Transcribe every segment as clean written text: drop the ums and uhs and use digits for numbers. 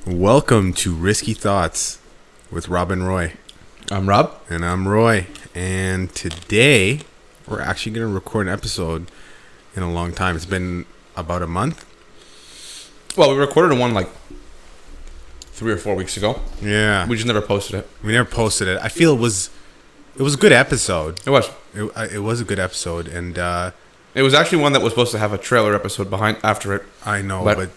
Welcome to Risky Thoughts with Rob and Roy. I'm Rob. And I'm Roy. And today, we're actually going to record an episode in a long time. It's been about a month. Well, we recorded one like 3 or 4 weeks ago. Yeah. We just never posted it. We never posted it. I feel it was a good episode. It was. It was a good episode. And It was actually one that was supposed to have a trailer episode behind after it. I know, but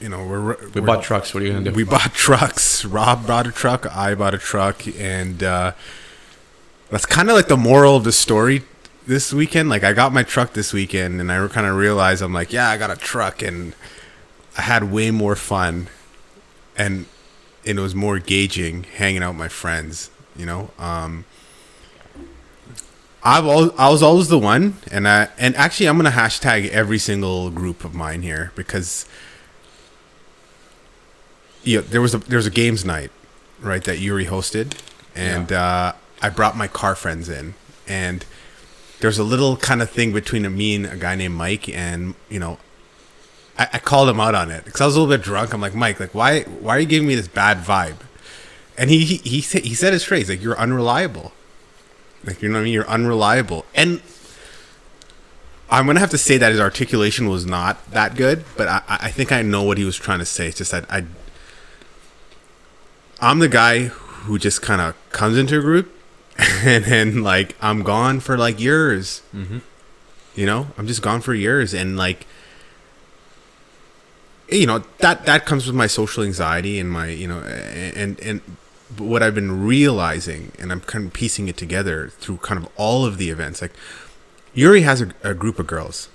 We bought trucks. What are you going to do? We bought trucks. Rob bought a truck. I bought a truck. And that's kind of like the moral of the story this weekend. Like, I got my truck this weekend, and I kind of realized, I'm like, yeah, I got a truck, and I had way more fun, and it was more engaging hanging out with my friends, you know? I was always the one, and actually I'm going to hashtag every single group of mine here, because there was a games night, right, that Yuri hosted, and I brought my car friends in, and there's a little kind of thing between me and a guy named Mike, and I called him out on it because I was a little bit drunk. I'm like, Mike, like why are you giving me this bad vibe? And he said his phrase, like, you're unreliable, like, you know what I mean, you're unreliable. And I'm gonna have to say that his articulation was not that good, but I think I know what he was trying to say. It's just that I'm the guy who just kind of comes into a group and then, like, I'm gone for like years. Mm-hmm. You know, I'm just gone for years, and like, you know, that comes with my social anxiety and my, you know, and what I've been realizing, and I'm kind of piecing it together through kind of all of the events. Like, Yuri has a group of girls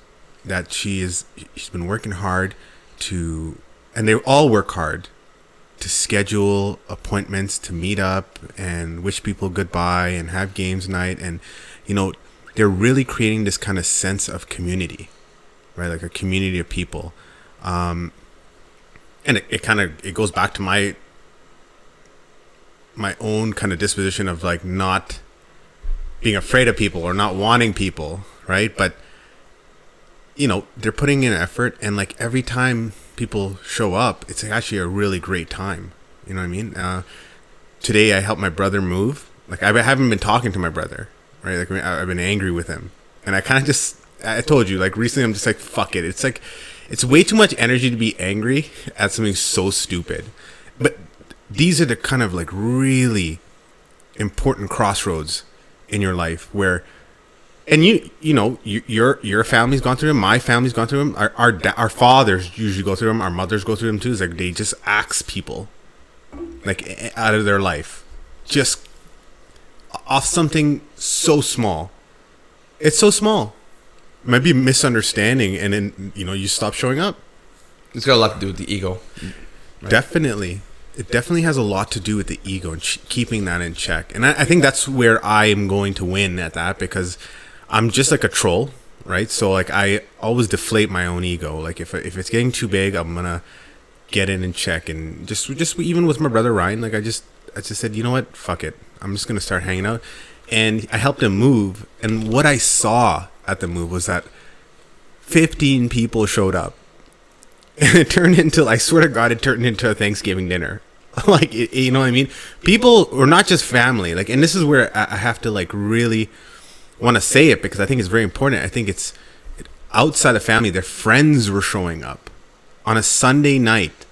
that she's been working hard to, and they all work hard to schedule appointments to meet up and wish people goodbye and have games night. And, you know, they're really creating this kind of sense of community, right? Like a community of people. And it goes back to my own kind of disposition of, like, not being afraid of people or not wanting people, right? But, you know, they're putting in effort, and like every time people show up, it's actually a really great time. You know what I mean? Today I helped my brother move. Like, I haven't been talking to my brother, right? Like, I've been angry with him, and I kind of I told you, like, recently I'm just like, fuck it. It's like, it's way too much energy to be angry at something so stupid. But these are the kind of, like, really important crossroads in your life where, and you know, your family's gone through them, my family's gone through them, our fathers usually go through them, our mothers go through them too. It's like they just axe people, like, out of their life, just off something so small. It's so small. It might be a misunderstanding, and then, you know, you stop showing up. It's got a lot to do with the ego. Right? Definitely. It definitely has a lot to do with the ego and keeping that in check. And I think that's where I am going to win at that, because I'm just like a troll, right? So, like, I always deflate my own ego. Like, if it's getting too big, I'm gonna get it in check. And just even with my brother Ryan, like, I just said, you know what, fuck it, I'm just gonna start hanging out. And I helped him move, and what I saw at the move was that 15 people showed up, and it turned into, I swear to God, it turned into a Thanksgiving dinner. Like, you know what I mean? People, or not just family, like, and this is where I have to, like, really want to say it, because I think it's very important. I think it's outside of family, their friends were showing up on a Sunday night.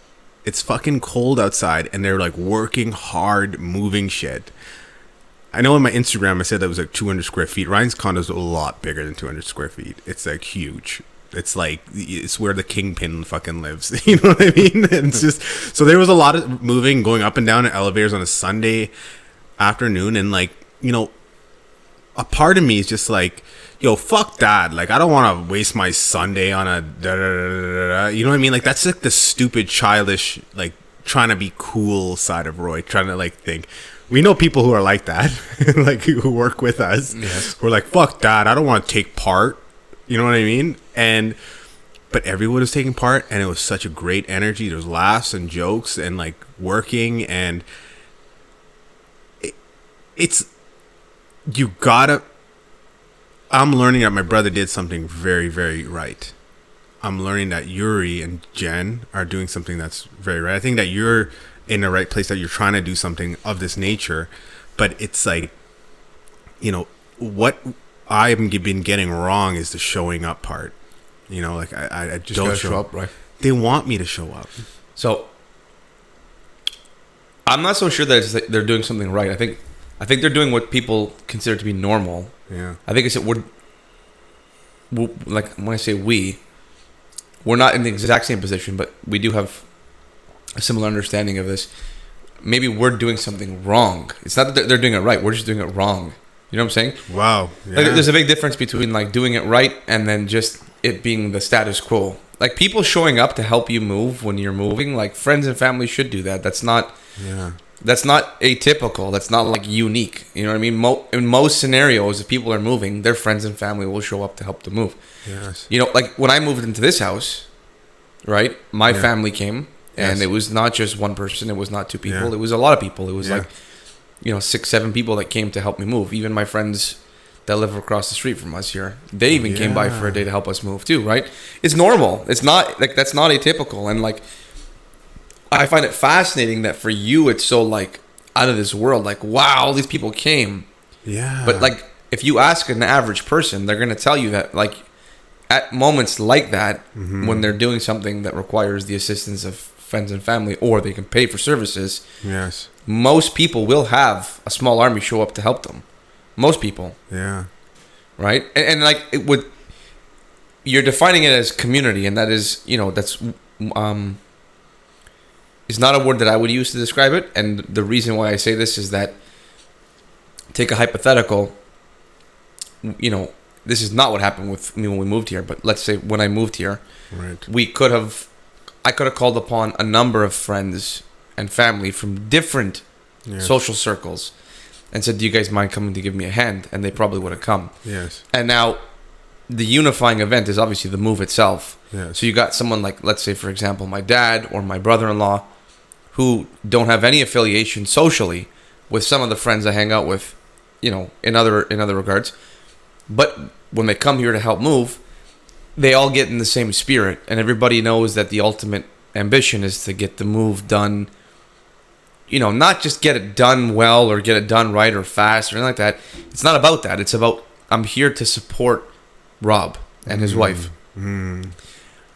It's fucking cold outside, and they're, like, working hard, moving shit. I know on my Instagram I said that was like 200 square feet. Ryan's condo is a lot bigger than 200 square feet. It's, like, huge. It's like, it's where the kingpin fucking lives. You know what I mean? And it's just, so there was a lot of moving, going up and down in elevators on a Sunday afternoon. And, like, you know, a part of me is just like, yo, fuck that. Like, I don't want to waste my Sunday on a da-da-da-da-da. You know what I mean? Like, that's like the stupid, childish, like, trying to be cool side of Roy, trying to, like, think. We know people who are like that, like, who work with us. Yes. Who are like, fuck that. I don't want to take part. You know what I mean? But everyone was taking part, and it was such a great energy. There was laughs and jokes and, like, working, and it's, you gotta, I'm learning that my brother did something very, very right. I'm learning that Yuri and Jen are doing something that's very right. I think that you're in the right place, that you're trying to do something of this nature, but it's like, what I've been getting wrong is the showing up part. Like I Just don't gotta show up, right? They want me to show up. So I'm not so sure that they're doing something right. I think they're doing what people consider to be normal. Yeah. I think it's that we're like, when I say we're not in the exact same position, but we do have a similar understanding of this. Maybe we're doing something wrong. It's not that they're doing it right. We're just doing it wrong. You know what I'm saying? Wow. Yeah. Like, there's a big difference between like doing it right and then just it being the status quo. Like, people showing up to help you move when you're moving, like friends and family should do that. That's not atypical. That's not like unique. You know what I mean? In most scenarios, if people are moving, their friends and family will show up to help them move. Yes. Like when I moved into this house, right? My family came, and it was not just one person. It was not two people. Yeah. It was a lot of people. It was like, 6, 7 people that came to help me move. Even my friends that live across the street from us here, they even came by for a day to help us move too, right? It's normal. It's not like, that's not atypical. And like, I find it fascinating that for you, it's so like out of this world. Like, wow, all these people came. Yeah. But like, if you ask an average person, they're going to tell you that like at moments like that, when they're doing something that requires the assistance of friends and family, or they can pay for services. Yes. Most people will have a small army show up to help them. Most people. Yeah. Right? And like, you're defining it as community, and that is, that's is not a word that I would use to describe it. And the reason why I say this is that, take a hypothetical, this is not what happened with me when we moved here, but let's say when I moved here, right, I could have called upon a number of friends and family from different social circles and said, do you guys mind coming to give me a hand? And they probably would have come. Yes. And now the unifying event is obviously the move itself. Yes. So you got someone like, let's say, for example, my dad or my brother-in-law, who don't have any affiliation socially with some of the friends I hang out with, in other regards. But when they come here to help move, they all get in the same spirit, and everybody knows that the ultimate ambition is to get the move done. Not just get it done well or get it done right or fast or anything like that. It's not about that. It's about, I'm here to support Rob and his wife. And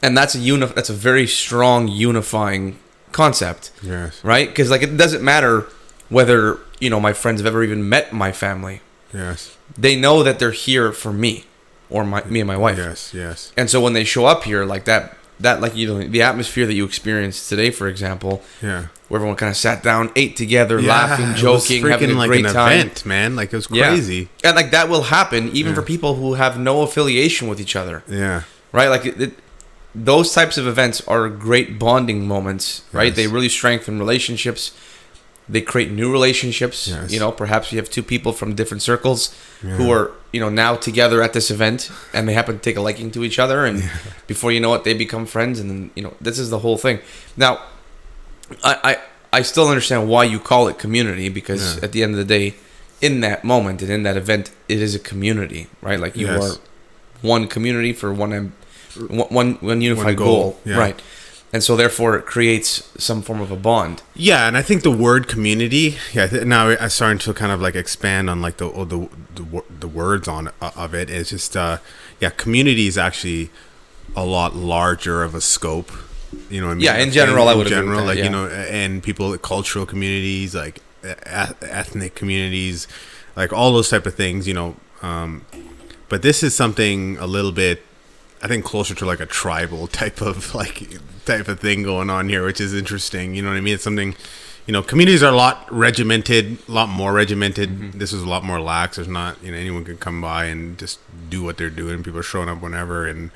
that's a very strong unifying concept. Yes. Right? Because like, it doesn't matter whether, my friends have ever even met my family. Yes. They know that they're here for me or me and my wife. Yes, yes. And so when they show up here like that like, the atmosphere that you experienced today, for example, where everyone kind of sat down, ate together, laughing, joking, having a like great an time. Event, man. Like, it was crazy. And like, that will happen even for people who have no affiliation with each other. Yeah. Right? Like, those types of events are great bonding moments, right? Yes. They really strengthen relationships. They create new relationships. Yes. Perhaps you have two people from different circles who are, now together at this event, and they happen to take a liking to each other, and before you know it, they become friends, and then, this is the whole thing. Now, I still understand why you call it community, because at the end of the day, in that moment and in that event, it is a community, right? Like, you are one community for one unified goal. Right? And so, therefore, it creates some form of a bond. Yeah, and I think the word community. Now I'm starting to kind of like expand on like the words of it. It's just community is actually a lot larger of a scope. You know what I mean? Yeah, in general, I would agree with that, like and people, cultural communities, like ethnic communities, like all those type of things. But this is something a little bit, I think, closer to like a tribal type of thing going on here, which is interesting. You know what I mean? It's something, communities are a lot more regimented. This is a lot more lax. There's not, anyone can come by and just do what they're doing. People are showing up whenever. And,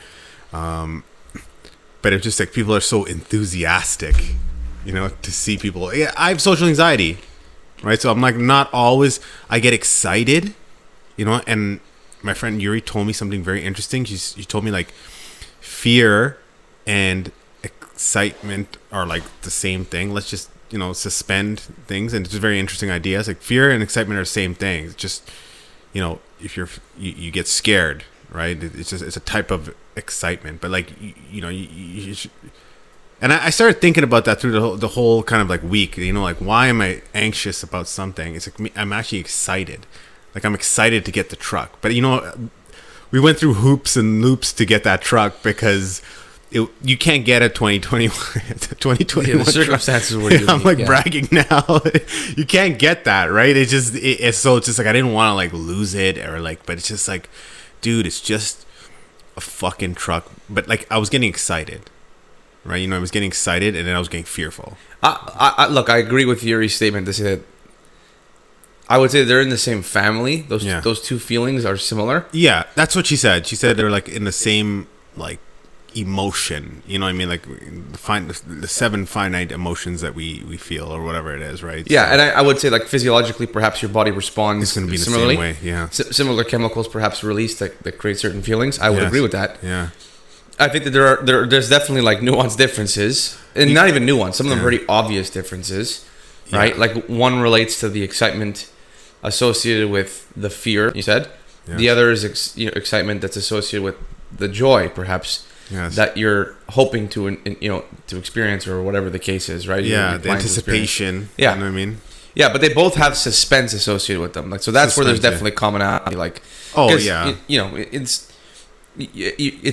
but it's just like, people are so enthusiastic, to see people. Yeah, I have social anxiety, right? So I'm like, not always, I get excited, and my friend Yuri told me something very interesting. She told me like, fear and excitement are like the same thing. Let's just suspend things. And it's a very interesting idea. It's like, fear and excitement are the same thing. It's just, if you get scared, right? It's a type of excitement, but like you should, and I started thinking about that through the whole kind of like week. Like why am I anxious about something? It's like I'm actually excited. Like I'm excited to get the truck, but we went through hoops and loops to get that truck because you can't get a 2021 Yeah, the circumstances were unique, I'm like bragging now. You can't get that, right? It's just like I didn't want to like lose it or like, but it's just like, dude, it's just a fucking truck. But like I was getting excited, right? I was getting excited and then I was getting fearful. Look, I agree with Yuri's statement to say that I would say they're in the same family. Those two feelings are similar. Yeah, that's what she said. She said they're like in the same like emotion. You know what I mean? Like the 7 finite emotions that we feel or whatever it is, right? Yeah, so, and I would say like physiologically, perhaps your body responds. It's going to be similarly. The same way. Yeah, similar chemicals perhaps released that create certain feelings. I would agree with that. Yeah. I think that there's definitely like nuanced differences, and not even nuanced. Some of them are pretty obvious differences, right? Yeah. Like one relates to the excitement associated with the fear you said. Yes. The other is excitement that's associated with the joy, perhaps. Yes. That you're hoping to to experience or whatever the case is, right? Yeah, the anticipation. Yeah, you know what I mean. Yeah, but they both have suspense associated with them. Like so, that's where there's definitely commonality. Like, it's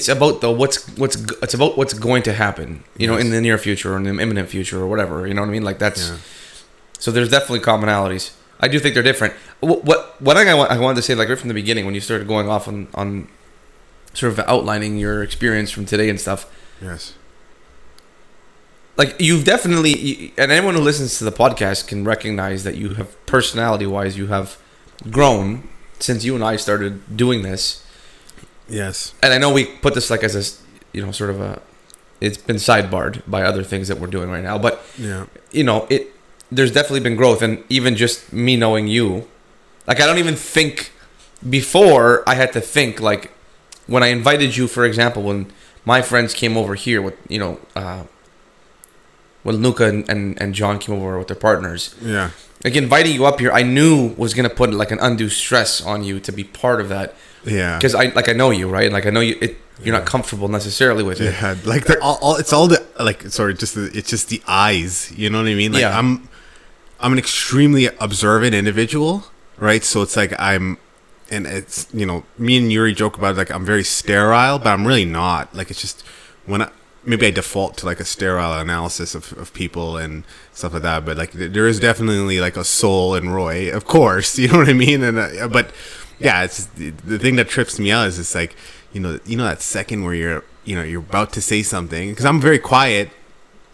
about it's about what's going to happen. In the near future or in the imminent future or whatever. You know what I mean? Like that's. Yeah. So there's definitely commonalities. I do think they're different. What I wanted to say, like right from the beginning when you started going off on sort of outlining your experience from today and stuff. Yes. Like you've definitely, and anyone who listens to the podcast can recognize that you have personality-wise, you have grown since you and I started doing this. Yes. And I know we put this like as a, sort of a, it's been sidebarred by other things that we're doing right now, but yeah, there's definitely been growth, and even just me knowing you, like I don't even think before I had to think like. When I invited you, for example, when my friends came over here with, when Luca and John came over with their partners. Yeah. Like inviting you up here, I knew was going to put like an undue stress on you to be part of that. Yeah. Because I know you, right? Like I know you, you're not comfortable necessarily with it. Yeah. Like it's all the, like, sorry, it's just the eyes, you know what I mean? Like yeah. I'm an extremely observant individual, right? So it's like and it's, me and Yuri joke about it, like I'm very sterile, but I'm really not. Like it's just maybe I default to like a sterile analysis of people and stuff like that. But like there is definitely like a soul in Roy, of course, you know what I mean? And but yeah, it's the thing that trips me out is it's like that second where you're about to say something, because I'm very quiet.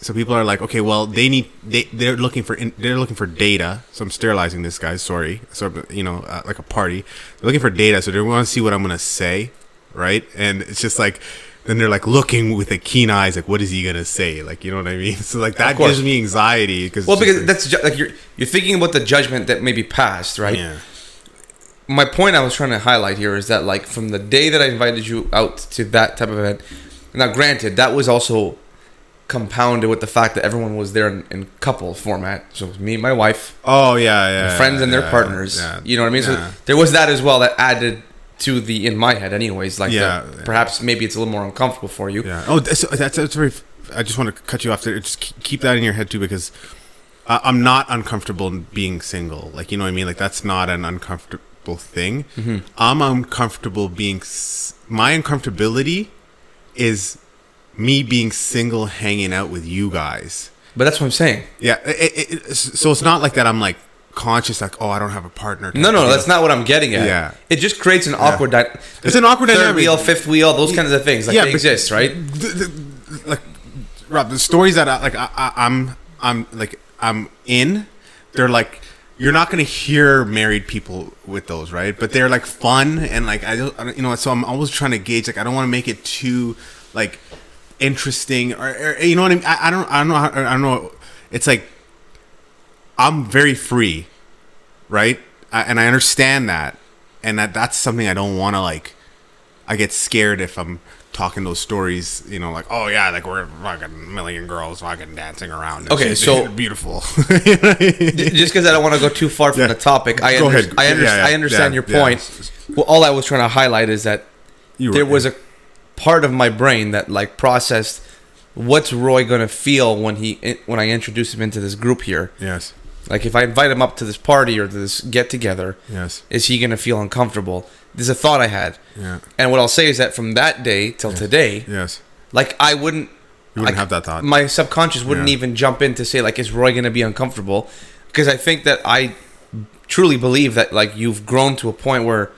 So people are like, okay, well, they're looking for data. So I'm sterilizing this guy. Sorry, so like a party. They're looking for data, so they want to see what I'm gonna say, right? And it's just like, then they're like looking with a keen eyes, like, what is he gonna say? Like, you know what I mean? So like that gives me anxiety because that's like you're thinking about the judgment that may be passed, right? Yeah. My point I was trying to highlight here is that like from the day that I invited you out to that type of event, now granted that was also compounded with the fact that everyone was there in couple format. So it was me and my wife. Oh yeah. Friends and their partners. Yeah. You know what I mean? Yeah. So there was that as well that added to the, in my head anyways, like perhaps maybe it's a little more uncomfortable for you. Yeah. Oh, that's very, I just want to cut you off there. Just keep that in your head too, because I'm not uncomfortable being single. Like, you know what I mean? Like that's not an uncomfortable thing. Mm-hmm. I'm uncomfortable being, my uncomfortability is me being single, hanging out with you guys. But that's what I'm saying. Yeah. So it's not like that I'm like conscious, like, oh, I don't have a partner. No, that's not what I'm getting at. Yeah. It just creates an awkward it's an awkward third dynamic. Wheel, fifth wheel, those kinds of things. Like they exist, right? Like, Rob, the stories that I'm in, they're like, you're not going to hear married people with those, right? But they're like fun, and like I don't, so I'm always trying to gauge, like I don't want to make it too like interesting, or you know what I mean? I don't know. It's like I'm very free, right? And I understand that, and that's something I don't want to like. I get scared if I'm talking those stories, like, oh yeah, like we're fucking million girls fucking dancing around. Okay, so beautiful. Just because I don't want to go too far from the topic, I understand your point. Yeah. Well, all I was trying to highlight is that there was a part of my brain that like processed what's Roy gonna feel when I introduce him into this group here. Yes. Like if I invite him up to this party or to this get together, Yes. is he gonna feel uncomfortable? There's a thought I had. Yeah. And what I'll say is that from that day till today, Yes. like I wouldn't. You wouldn't have that thought. My subconscious wouldn't even jump in to say like, is Roy gonna be uncomfortable? Because I think that I truly believe that like you've grown to a point where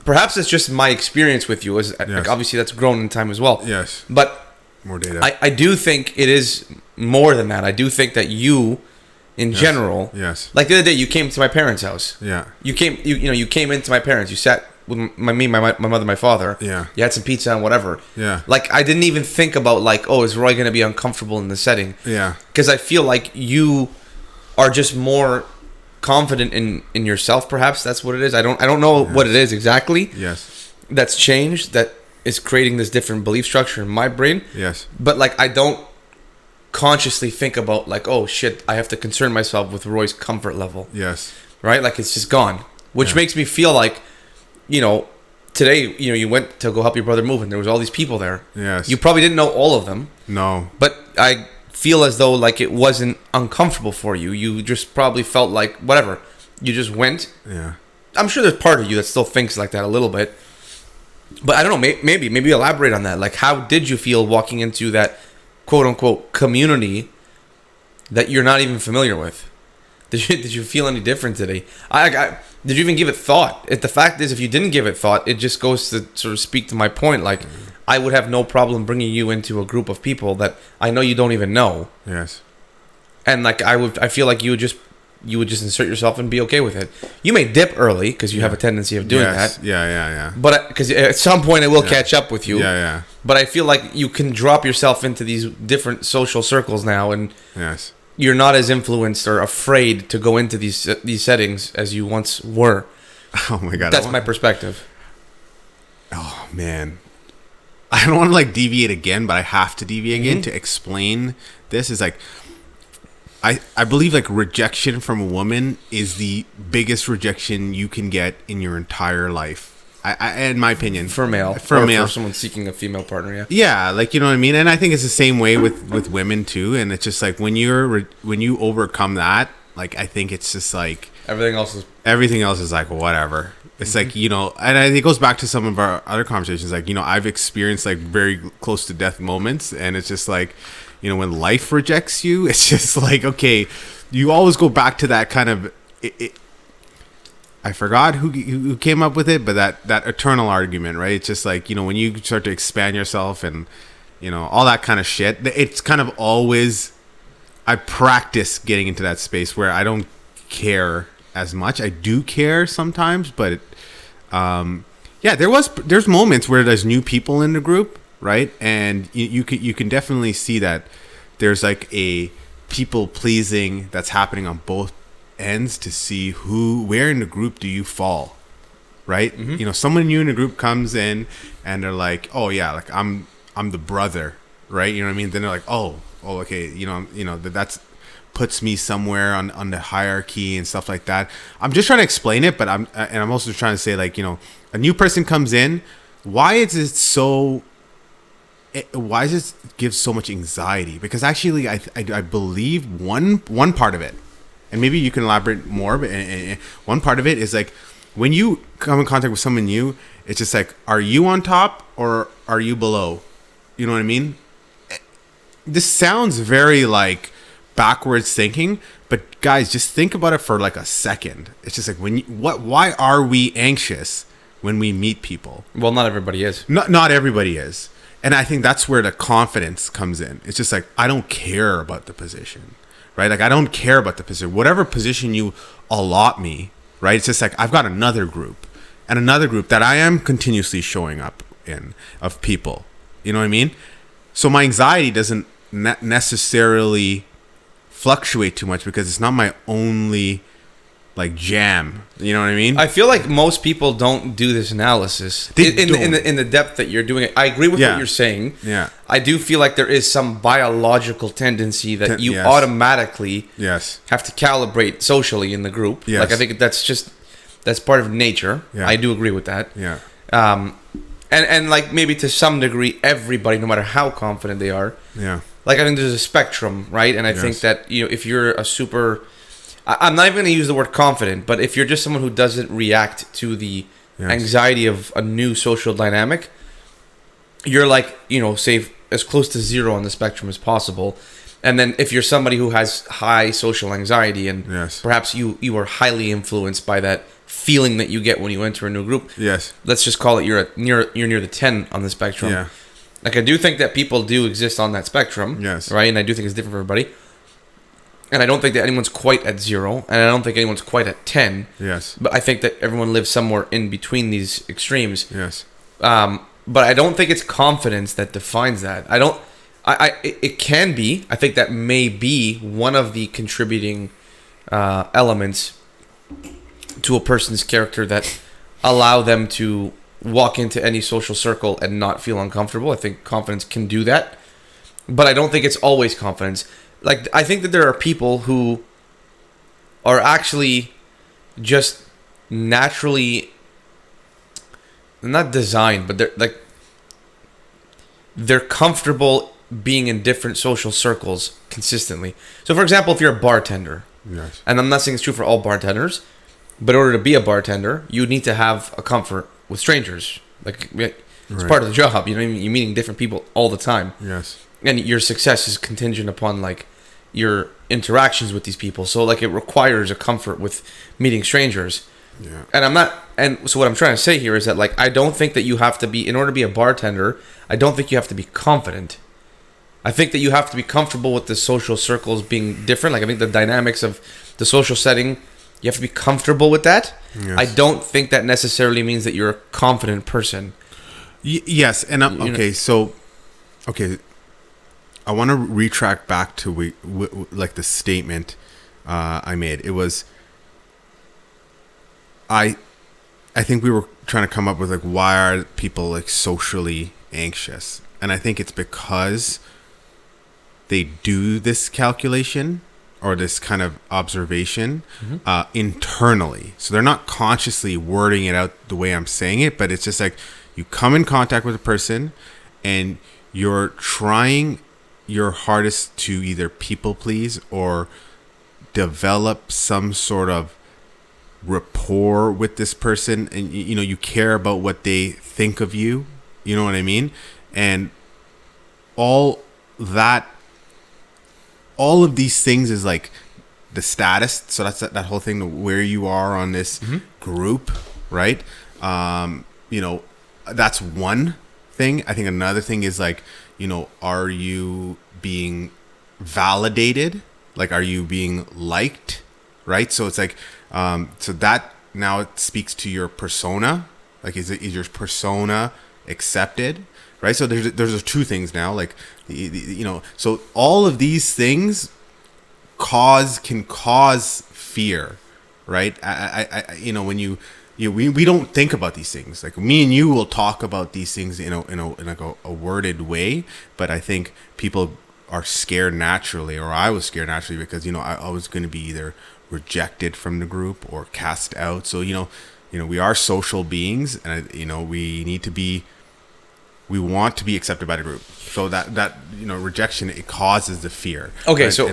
perhaps it's just my experience with you. Like, obviously that's grown in time as well. Yes. But more data. I do think it is more than that. I do think that you, in general, like the other day, you came to my parents' house. Yeah. You came into my parents. You sat with my mother, my father. Yeah. You had some pizza and whatever. Yeah. Like I didn't even think about like, oh, is Roy going to be uncomfortable in the setting? Yeah. Because I feel like you are just more confident in yourself. Perhaps that's what it is. I don't know what it is exactly. Yes. That's changed. That is creating this different belief structure in my brain. Yes. But like I don't consciously think about like, oh shit, I have to concern myself with Roy's comfort level. Yes. Right? Like it's just gone. Which makes me feel like, today, you went to go help your brother move and there was all these people there. Yes. You probably didn't know all of them. No. But I feel as though like it wasn't uncomfortable for you. You just probably felt like whatever. You just went. Yeah. I'm sure there's part of you that still thinks like that a little bit. But I don't know, maybe elaborate on that. Like how did you feel walking into that quote unquote community that you're not even familiar with? Did you feel any different today? Did you even give it thought? The fact is, if you didn't give it thought, it just goes to sort of speak to my point. Like, I would have no problem bringing you into a group of people that I know you don't even know. Yes. And like I feel like you would just insert yourself and be okay with it. You may dip early because you have a tendency of doing that. Yeah. But because at some point it will catch up with you. Yeah. But I feel like you can drop yourself into these different social circles now, and yes. You're not as influenced or afraid to go into these settings as you once were. Oh my god, that's my perspective. Oh man, I don't want to like deviate again, but I have to deviate again to explain this. Is like, I believe like rejection from a woman is the biggest rejection you can get in your entire life. In my opinion, for someone seeking a female partner, yeah, like you know what I mean. And I think it's the same way with women too. And it's just like when you overcome that, like I think it's just like everything else is like whatever. It's like and it goes back to some of our other conversations. Like I've experienced like very close to death moments, and it's just like when life rejects you, it's just like okay, you always go back to that kind of I forgot who came up with it, but that eternal argument, right? It's just like, when you start to expand yourself and, all that kind of shit. It's kind of always, I practice getting into that space where I don't care as much. I do care sometimes, but, there's moments where there's new people in the group, right? And you can definitely see that there's like a people pleasing that's happening on both ends to see where in the group do you fall, right? Someone new in the group comes in and they're like, oh yeah, like I'm the brother, right? You know what I mean? Then they're like, oh okay, that's puts me somewhere on the hierarchy and stuff like that. I'm just trying to explain it, but I'm also trying to say like, a new person comes in, why does it give so much anxiety? Because actually I believe one part of it, and maybe you can elaborate more, but one part of it is like when you come in contact with someone new, it's just like, are you on top or are you below? You know what I mean? This sounds very like backwards thinking, but guys, just think about it for like a second. It's just like why are we anxious when we meet people? Well, not everybody is. Not everybody is. And I think that's where the confidence comes in. It's just like, I don't care about the position. Right? Like, I don't care about the position. Whatever position you allot me, right? It's just like, I've got another group that I am continuously showing up in of people. You know what I mean? So my anxiety doesn't necessarily fluctuate too much because it's not my only like jam. You know what I mean? I feel like most people don't do this analysis in the depth that you're doing it. I agree with what you're saying. Yeah. I do feel like there is some biological tendency that you automatically have to calibrate socially in the group. Yes. Like I think that's part of nature. Yeah. I do agree with that. Yeah. and like maybe to some degree, everybody, no matter how confident they are, Yeah. like I think there's a spectrum, right? And I think that if you're a super, I'm not even going to use the word confident, but if you're just someone who doesn't react to the anxiety of a new social dynamic, you're like, say as close to zero on the spectrum as possible. And then if you're somebody who has high social anxiety and perhaps you are highly influenced by that feeling that you get when you enter a new group, let's just call it you're near the 10 on the spectrum. Yeah. Like I do think that people do exist on that spectrum, right? And I do think it's different for everybody. And I don't think that anyone's quite at 0, and I don't think anyone's quite at 10. Yes. But I think that everyone lives somewhere in between these extremes. Yes. But I don't think it's confidence that defines that. It can be. I think that may be one of the contributing elements to a person's character that allow them to walk into any social circle and not feel uncomfortable. I think confidence can do that. But I don't think it's always confidence. Like, I think that there are people who are actually just naturally not designed, but they're comfortable being in different social circles consistently. So, for example, if you're a bartender, and I'm not saying it's true for all bartenders, but in order to be a bartender, you need to have a comfort with strangers. Like, it's part of the job. You're meeting different people all the time. Yes. And your success is contingent upon like your interactions with these people. So like it requires a comfort with meeting strangers. Yeah. And so what I'm trying to say here is that like I don't think that you have to be, in order to be a bartender, I don't think you have to be confident. I think that you have to be comfortable with the social circles being different. Like I think the dynamics of the social setting, you have to be comfortable with that. Yes. I don't think that necessarily means that you're a confident person. Yes, and okay. I want to retract back to like the statement I made. It was I think we were trying to come up with like why are people like socially anxious, and I think it's because they do this calculation or this kind of observation internally. So they're not consciously wording it out the way I'm saying it, but it's just like you come in contact with a person and you're trying your hardest to either people please or develop some sort of rapport with this person, and you care about what they think of you, you know what I mean? And all of these things is like the status. So that's that whole thing, where you are on this group, right? That's one thing. I think another thing is like, are you being validated? Like, are you being liked? Right? So it's like, so that now it speaks to your persona. Like, is your persona accepted? Right? So there's two things now. Like, so all of these things can cause fear, right? When we don't think about these things. Like me and you will talk about these things in a worded way, but I think people are scared naturally, or I was scared naturally because I was going to be either rejected from the group or cast out. So we are social beings, and we want to be accepted by the group. So that rejection, it causes the fear. Okay, right? so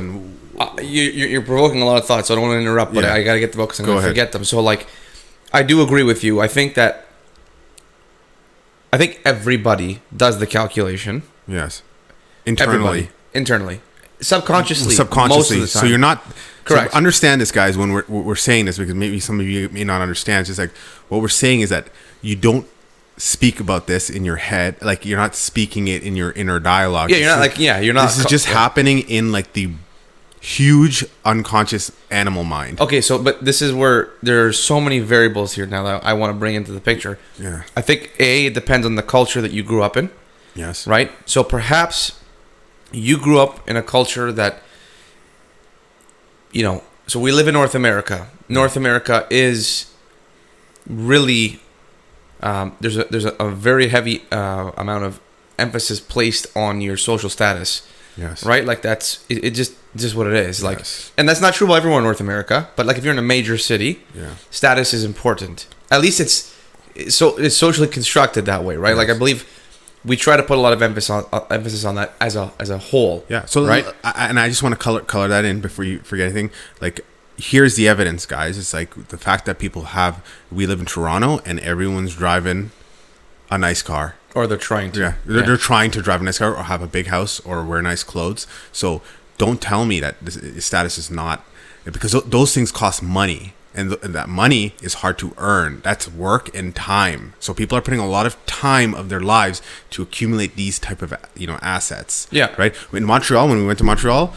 you're provoking a lot of thoughts, so I don't want to interrupt, but I got to get the books and I'm going to forget them. So like, I do agree with you. I think everybody does the calculation. Yes. Internally. Subconsciously. Most of the time. So you're not correct. So understand this, guys, when we're saying this, because maybe some of you may not understand. It's just like what we're saying is that you don't speak about this in your head. Like, you're not speaking it in your inner dialogue. Yeah, you're not. This is just happening in like the huge unconscious animal mind. Okay, so but this is where there's so many variables here now that I want to bring into the picture. Yeah. I think it depends on the culture that you grew up in. Yes. Right? So perhaps you grew up in a culture that, so we live in North America. North America is really, there's a very heavy amount of emphasis placed on your social status. Yes. Right? Like that's it just what it is. Like, yes. And that's not true about everyone in North America, but like if you're in a major city, status is important. At least so it's socially constructed that way, right? Yes. Like I believe we try to put a lot of emphasis on that as a whole. Yeah. So right, and I just want to color that in before you forget anything. Like, here's the evidence, guys. It's like the fact that we live in Toronto and everyone's driving a nice car. or they're trying to. Yeah. They're trying to drive a nice car or have a big house or wear nice clothes. So don't tell me that this status is not, because those things cost money. And that money is hard to earn. That's work and time. So people are putting a lot of time of their lives to accumulate these type of assets. Yeah. Right. In Montreal, when we went to Montreal,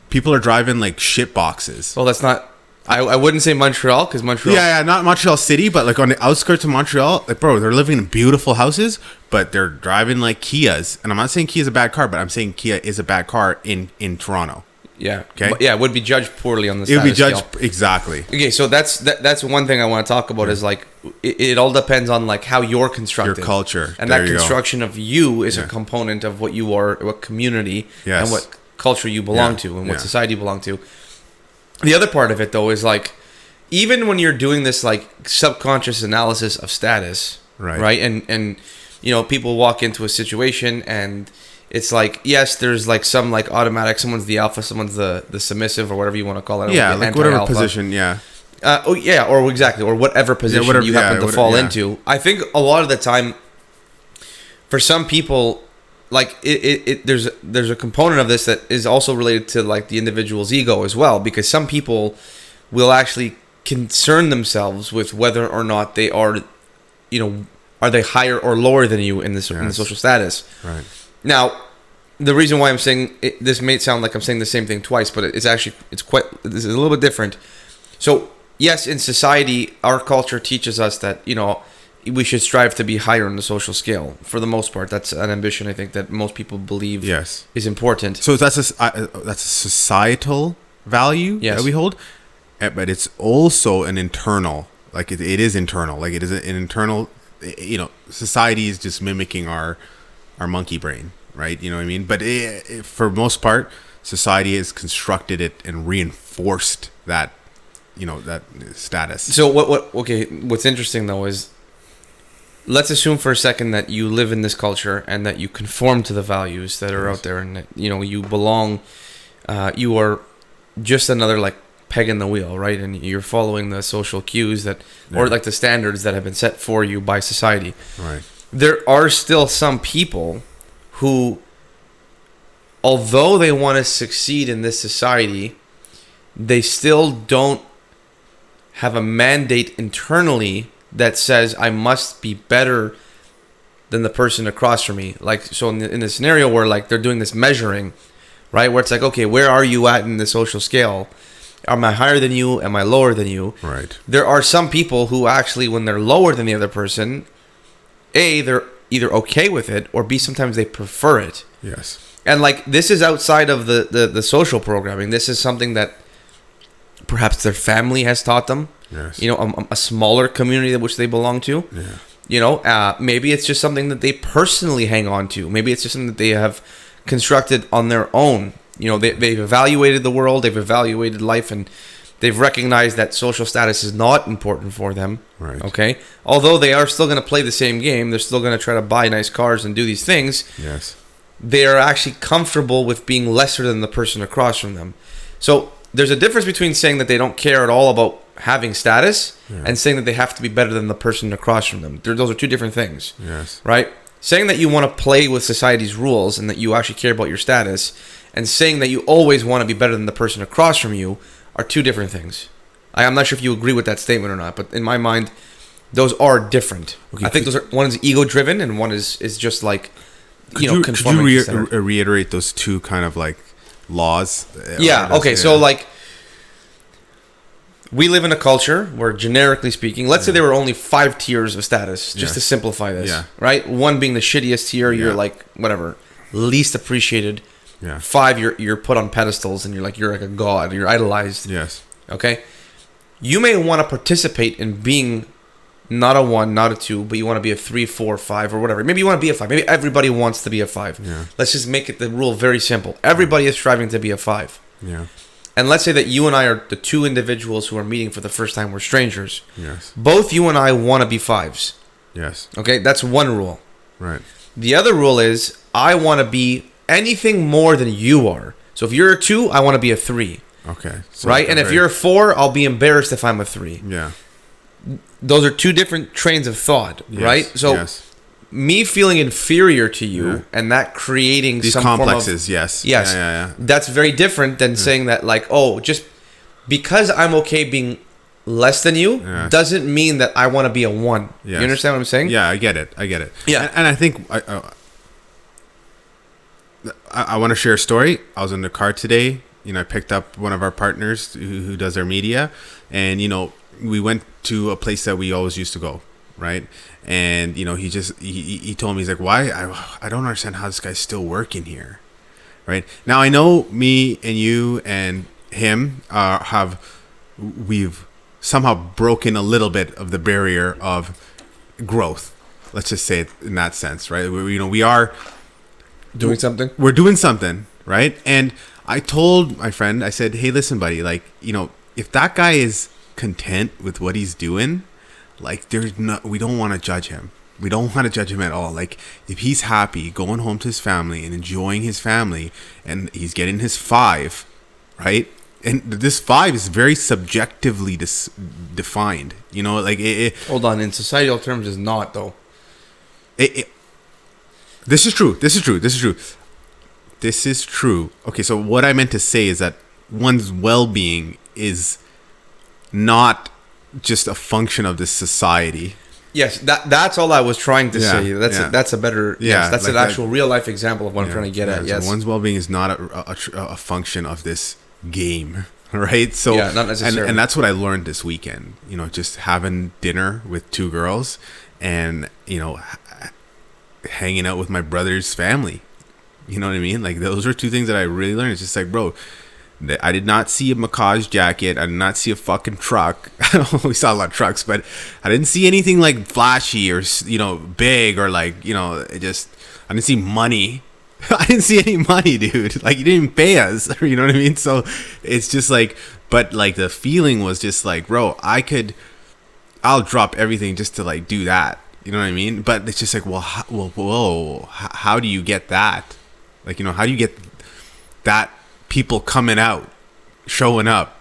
people are driving like shit boxes. Well, that's not. I wouldn't say Montreal, because Montreal. Yeah, not Montreal City, but like on the outskirts of Montreal, like, bro, they're living in beautiful houses, but they're driving like Kias. And I'm not saying Kia is a bad car, but I'm saying Kia is a bad car in Toronto. Yeah. Okay. But yeah, it would be judged poorly on the. It would be judged scale. exactly. Okay, so that's one thing I want to talk about is like it all depends on like how you're constructed, Your culture, and there that you go. construction of you is a Yeah. component of what you are, what community, Yes. and what culture you belong Yeah. to, and what Yeah. society you belong to. The other part of it though is like, even when you're doing this like subconscious analysis of status, right, and you know, people walk into a situation and it's like, yes, there's like some like automatic, someone's the alpha, someone's the submissive, or whatever you want to call it. Yeah, the like whatever anti-alpha. position, yeah. Or exactly, or whatever position whatever- you happen to whatever- fall yeah. into. I think a lot of the time, for some people, like there's a component of this that is also related to like the individual's ego as well, because some people will actually concern themselves with whether or not they are, you know, are they higher or lower than you in the Yes. social status. Right. Now, the reason why I'm saying this may sound like I'm saying the same thing twice, but it's a little bit different. So yes, in society, our culture teaches us that, you know, we should strive to be higher on the social scale. For the most part, that's an ambition I think that most people believe Yes. is important. So that's a societal value Yes. that we hold, but it's also an internal. Like it is internal. Like it is an internal. You know, society is just mimicking our monkey brain, right? You know what I mean? But for most part, society has constructed it and reinforced that, you know, that status. So what's interesting though is, let's assume for a second that you live in this culture and that you conform to the values that are out there, and that, you know, you belong, you are just another like peg in the wheel, right? And you're following the social cues that, or like the standards that have been set for you by society. Right. There are still some people who, although they want to succeed in this society, they still don't have a mandate internally that says I must be better than the person across from me. Like, so in the scenario where like they're doing this measuring, right, where it's like, okay, where are you at in the social scale? Am I higher than you? Am I lower than you? Right. There are some people who actually, when they're lower than the other person, A, they're either okay with it, or B, sometimes they prefer it. Yes. And like, this is outside of the social programming. This is something that perhaps their family has taught them. Yes. You know, a smaller community which they belong to. Yeah. You know, maybe it's just something that they personally hang on to. Maybe it's just something that they have constructed on their own. You know, they've evaluated the world, they've evaluated life, and they've recognized that social status is not important for them. Right. Okay? Although they are still going to play the same game, they're still going to try to buy nice cars and do these things. Yes. They are actually comfortable with being lesser than the person across from them. So there's a difference between saying that they don't care at all about having status and saying that they have to be better than the person across from them. Those are two different things. Yes. Right? Saying that you want to play with society's rules and that you actually care about your status, and saying that you always want to be better than the person across from you, are two different things. I'm not sure if you agree with that statement or not, but in my mind, those are different. Okay, I think one is ego-driven and one is just like, Could you reiterate those two kind of like laws? Yeah. Okay. So like, we live in a culture where, generically speaking, let's say there were only 5 tiers of status, just to simplify this. Yeah. Right. 1 being the shittiest tier, you're Yeah. like whatever, least appreciated. Yeah. 5, you're put on pedestals and you're like a god. You're idolized. Yes. Okay. You may want to participate in being not a 1, not a 2, but you want to be a 3, 4, 5, or whatever. Maybe you want to be a 5. Maybe everybody wants to be a 5. Yeah. Let's just make it the rule very simple. Everybody is striving to be a 5. Yeah. and let's say that you and I are the two individuals who are meeting for the first time. We're strangers. Yes. Both you and I want to be 5s. Yes. Okay, that's one rule. Right. The other rule is I want to be anything more than you are. So if you're a 2, I want to be a 3. Okay. So Right? And if you're a 4, I'll be embarrassed if I'm a 3. Yeah. Those are two different trains of thought, Yes, right? So yes. me feeling inferior to you and that creating These some complexes, form of, yes. yes, Yeah. that's very different than saying that, like, oh, just because I'm okay being less than you doesn't mean that I want to be a 1. Yes. You understand what I'm saying? Yeah, I get it. Yeah. And I think I want to share a story. I was in the car today. I picked up one of our partners who does our media, and we went to a place that we always used to go, right? And he told me, he's like, why I don't understand how this guy's still working here, right? Now I know me and you and him we've somehow broken a little bit of the barrier of growth. Let's just say it in that sense, right? We are Doing something. We're doing something, right? And I told my friend, I said, hey, listen, buddy, like, if that guy is content with what he's doing, like, we don't want to judge him. We don't want to judge him at all. Like, if he's happy going home to his family and enjoying his family and he's getting his 5, right? And this 5 is very subjectively defined, like Hold on, in societal terms is not, though. This is true. Okay, so what I meant to say is that one's well-being is not just a function of this society. Yes, that's all I was trying to say. That's a better. Yeah, yes, that's like an actual real life example of what I'm trying to get at. Yes, so one's well-being is not a function of this game, right? So yeah, not necessarily. And that's what I learned this weekend. Just having dinner with 2 girls, and hanging out with my brother's family. You know what I mean? Like, those are 2 things that I really learned. It's just like, bro, I did not see a Macaj jacket. I did not see a fucking truck. We saw a lot of trucks, but I didn't see anything like flashy or big or like I didn't see money. I didn't see any money, dude. Like, you didn't even pay us. You know what I mean? So it's just like, but like the feeling was just like, bro, I'll drop everything just to like do that. You know what I mean? But it's just like, whoa, how do you get that? Like, how do you get that people coming out, showing up?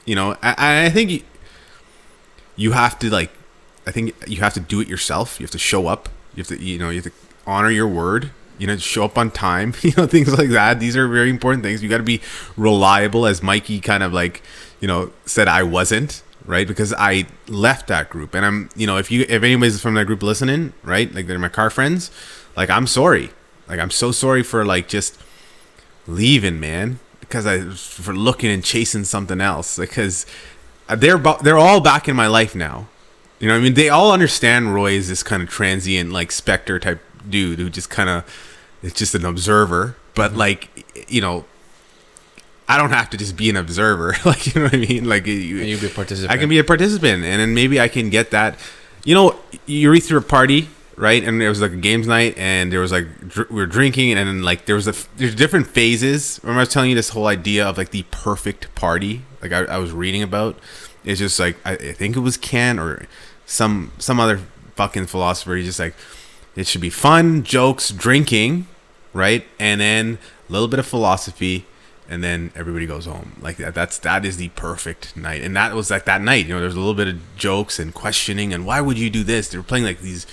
I think you have to you have to do it yourself. You have to show up. You have to honor your word. Show up on time. Things like that. These are very important things. You got to be reliable, as Mikey kind of like, said I wasn't. Right, because I left that group, and I'm, if anybody's from that group listening, right, like they're my car friends, like I'm sorry, like I'm so sorry for like just leaving, man, for looking and chasing something else, because they're all back in my life now, what I mean? They all understand Roy is this kind of transient, like Spectre type dude who just kind of is just an observer, but like I don't have to just be an observer, like, you know what I mean? Like, you be a participant. I can be a participant, and then maybe I can get that. You read through a party, right? And there was like a games night, and there was like we were drinking, and then like there's different phases. Remember I was telling you this whole idea of like the perfect party, like I was reading about. It's just like I think it was Ken or some other fucking philosopher. He's just like, it should be fun, jokes, drinking, right, and then a little bit of philosophy. And then everybody goes home. Like that is the perfect night. And that was like that night. There's a little bit of jokes and questioning and why would you do this? They were playing like these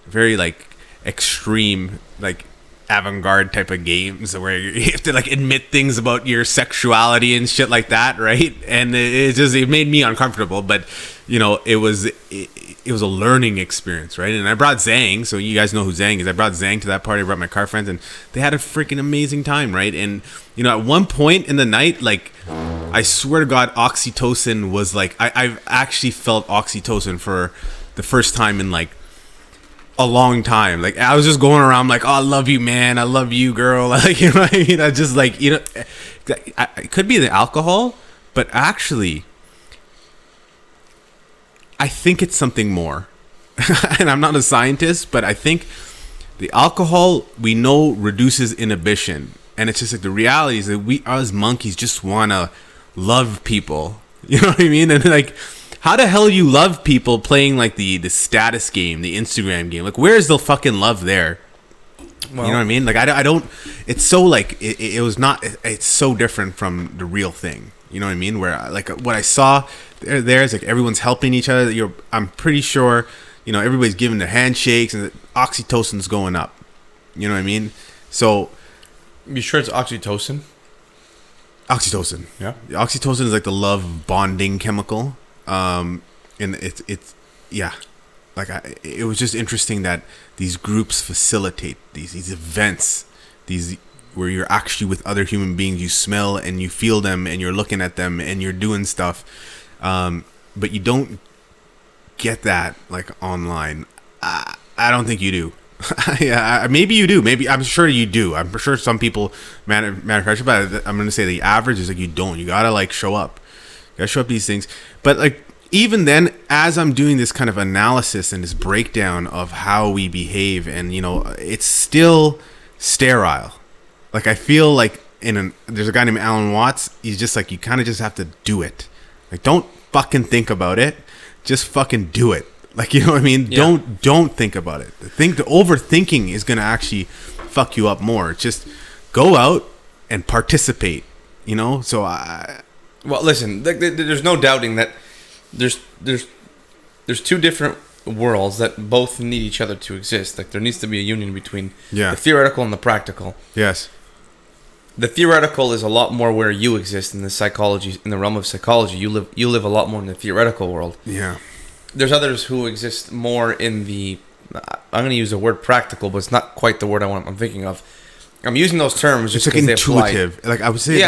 very like extreme, like avant-garde type of games where you have to like admit things about your sexuality and shit like that, right? And it made me uncomfortable, but it was a learning experience, right? And I brought Zhang, so you guys know who Zhang is. I brought Zhang to that party. I brought my car friends, and they had a freaking amazing time, right? And at one point in the night, like, I swear to God, oxytocin was like, I've actually felt oxytocin for the first time in like a long time. Like, I was just going around like, oh, I love you, man. I love you, girl. Like, you know what I mean? I just like, it could be the alcohol, but actually, I think it's something more. And I'm not a scientist, but I think the alcohol, we know, reduces inhibition. And it's just like the reality is that we as monkeys just want to love people. You know what I mean? And like, how the hell you love people playing like the status game, the Instagram game? Like, where's the fucking love there? Well, you know what I mean? Like, I don't. It's so like it was not. It's so different from the real thing. You know what I mean? Where like what I saw there's like everyone's helping each other. I'm pretty sure, everybody's giving their handshakes and the oxytocin's going up. You know what I mean? So, you sure it's oxytocin? Oxytocin. Yeah. Oxytocin is like the love bonding chemical. And it's yeah. Like it was just interesting that these groups facilitate these events, these where you're actually with other human beings. You smell and you feel them, and you're looking at them, and you're doing stuff. But you don't get that like online. I don't think you do. Yeah, maybe you do. Maybe I'm sure you do. I'm sure some people manufacture, but I'm gonna say the average is like you don't. You gotta like show up. You gotta show up these things. But like even then, as I'm doing this kind of analysis and this breakdown of how we behave, and it's still sterile. Like I feel like there's a guy named Alan Watts. He's just like, you kind of just have to do it. Like don't fucking think about it. Just fucking do it. Like, you know what I mean? Yeah. Don't think about it. The overthinking is gonna actually fuck you up more. Just go out and participate. So well, listen. There's no doubting that there's two different worlds that both need each other to exist. Like there needs to be a union between the theoretical and the practical. Yes. The theoretical is a lot more where you exist in the realm of psychology. You live a lot more in the theoretical world. Yeah. There's others who exist more in the, I'm going to use the word practical, but it's not quite the word I'm thinking of. I'm using those terms just because they apply. Intuitive. Like I would say,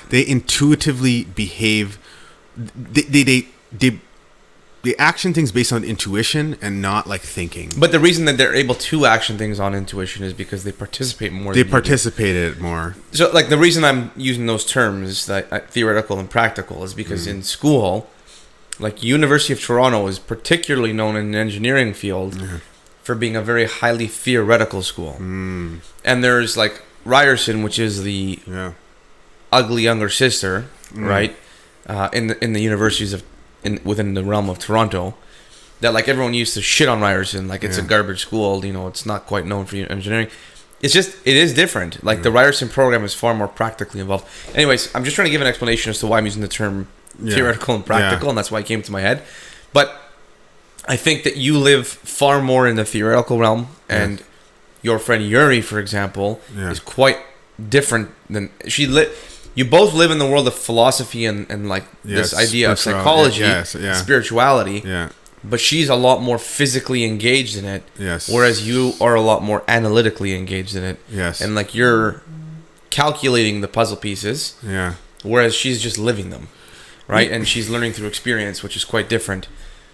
they intuitively behave. They action things based on intuition and not like thinking. But the reason that they're able to action things on intuition is because they participate more. They participated more. So like the reason I'm using those terms, like theoretical and practical, is because in school, like University of Toronto is particularly known in the engineering field for being a very highly theoretical school. And there's like Ryerson, which is the ugly younger sister, right? In the universities within the realm of Toronto, that like everyone used to shit on Ryerson, like it's a garbage school, it's not quite known for engineering. It is different. Like the Ryerson program is far more practically involved. Anyways, I'm just trying to give an explanation as to why I'm using the term theoretical and practical, and that's why it came to my head. But I think that you live far more in the theoretical realm, and your friend Yuri, for example, is quite different than you both live in the world of philosophy and like this idea of psychology, spirituality. Yeah. But she's a lot more physically engaged in it. Yes. Whereas you are a lot more analytically engaged in it. Yes. And like you're calculating the puzzle pieces. Yeah. Whereas she's just living them. Right? And she's learning through experience, which is quite different.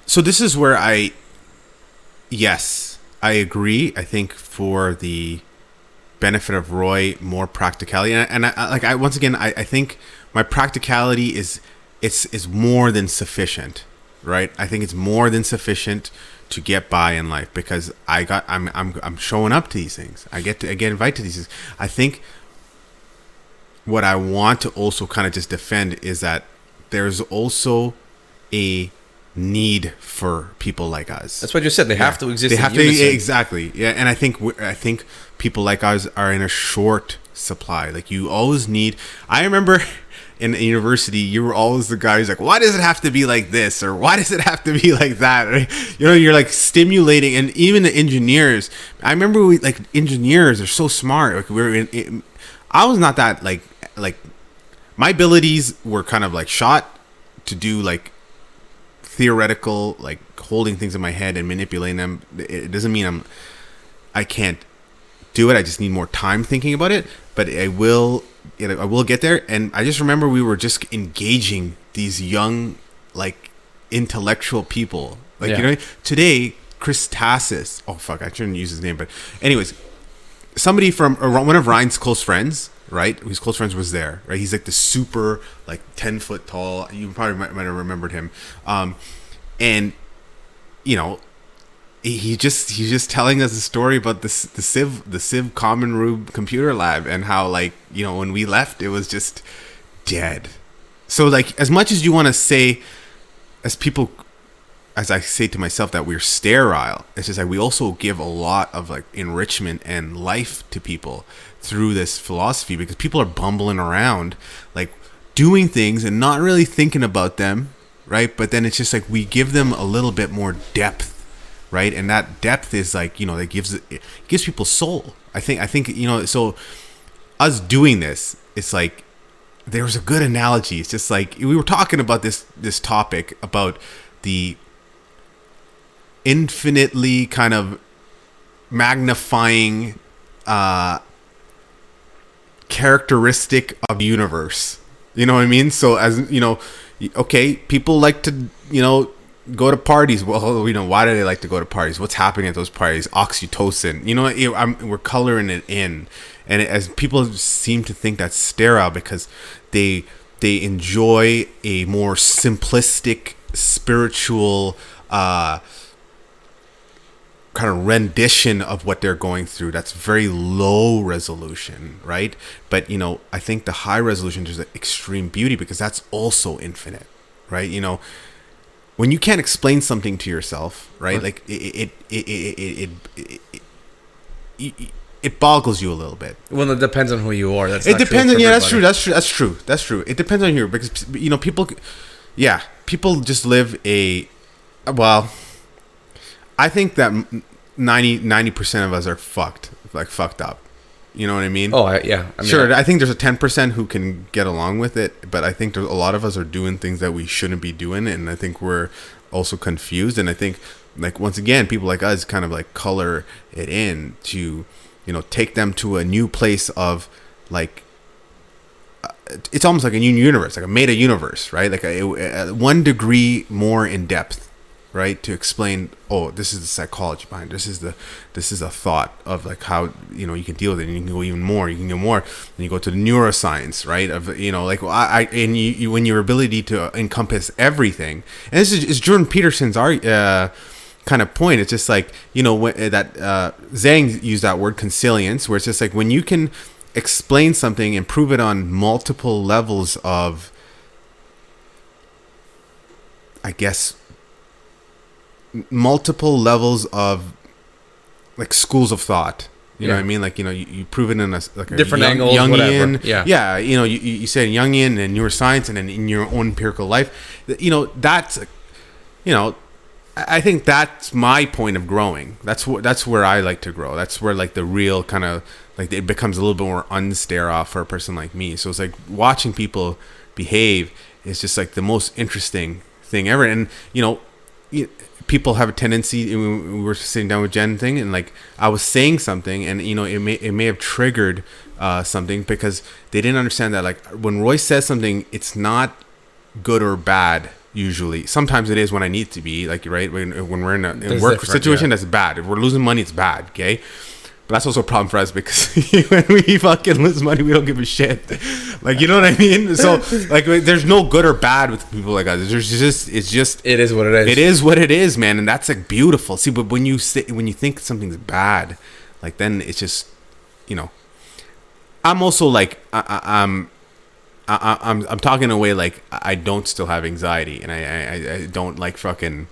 So this is where I agree. I think for the benefit of Roy, more practicality, and I once again I think my practicality is more than sufficient, right? I think it's more than sufficient to get by in life because I'm showing up to these things. I get invited to these things. I think what I want to also kind of just defend is that there's also a need for people like us. That's what you said. They have to exist. They have to exactly. Yeah, and I think people like us are in a short supply. Like you always need. I remember in university, you were always the guy who's like, "Why does it have to be like this?" or "Why does it have to be like that?" You're like stimulating, and even the engineers. I remember engineers are so smart. Like I was not that like my abilities were kind of like shot to do like theoretical, like holding things in my head and manipulating them. It doesn't mean I can't do it. I just need more time thinking about it, but I will get there. And I just remember we were just engaging these young, like intellectual people. Like, today, Chris Tassis, oh fuck, I shouldn't use his name, but anyways, somebody from one of Ryan's close friends, right? Whose close friends was there, right? He's like the super, like 10 foot tall. You probably might have remembered him. And he's just telling us a story about the Civ Common Room computer lab and how when we left it was just dead. So like, as much as you want to say, as people, as I say to myself, that we're sterile, it's just like we also give a lot of like enrichment and life to people through this philosophy, because people are bumbling around like doing things and not really thinking about them, right? But then it's just like we give them a little bit more depth, right? And that depth is like, that it gives people soul. I think so us doing this, it's like, there was a good analogy. It's just like, we were talking about this topic about the infinitely kind of magnifying characteristic of the universe. You know what I mean? So as okay, people like to go to parties. Well, why do they like to go to parties? What's happening at those parties? Oxytocin. We're coloring it in, and as people seem to think that's sterile because they enjoy a more simplistic spiritual kind of rendition of what they're going through. That's very low resolution, right? But I think the high resolution is extreme beauty, because that's also infinite, right? When you can't explain something to yourself, right? Like it boggles you a little bit. Well, it depends on who you are. It depends on, that's true. It depends on you, because people just live I think that 90% of us are fucked up. You know what I mean? Oh, yeah. Sure, I think there's a 10% who can get along with it, but I think there's a lot of us are doing things that we shouldn't be doing, and I think we're also confused. And I think, like, once again, people like us kind of like color it in to, take them to a new place of like, it's almost like a new universe, like a meta universe, right? Like a 1 degree more in depth, right? To explain, this is the psychology behind it. This is a thought of like how you can deal with it, and you can go even more. You can go more, and you go to the neuroscience, right? Of when your ability to encompass everything, and this is Jordan Peterson's kind of point. It's just like that Zhang used that word consilience, where it's just like when you can explain something and prove it on multiple levels of, I guess, multiple levels of like schools of thought. You know what I mean? Like, you prove it in a different angles, Jungian, whatever. Yeah. You said Jungian and neuroscience, and then in your own empirical life, that's, I think that's my point of growing. That's where I like to grow. That's where like the real kind of like it becomes a little bit more unsterile for a person like me. So it's like watching people behave is just like the most interesting thing ever. And people have a tendency. We were sitting down with Jen thing, and like I was saying something, and it may have triggered something, because they didn't understand that like when Roy says something, it's not good or bad. Usually, sometimes it is when I need to be, like, right, when we're in a work situation, that's bad. If we're losing money, it's bad. Okay. But that's also a problem for us, because when we fucking lose money, we don't give a shit. Like, you know what I mean? So, like, there's no good or bad with people like us. It is what it is. It is what it is, man, and that's like beautiful. See, but when you think something's bad, like, then it's just, I'm also like, I'm talking in a way like I don't still have anxiety, and I don't like fucking.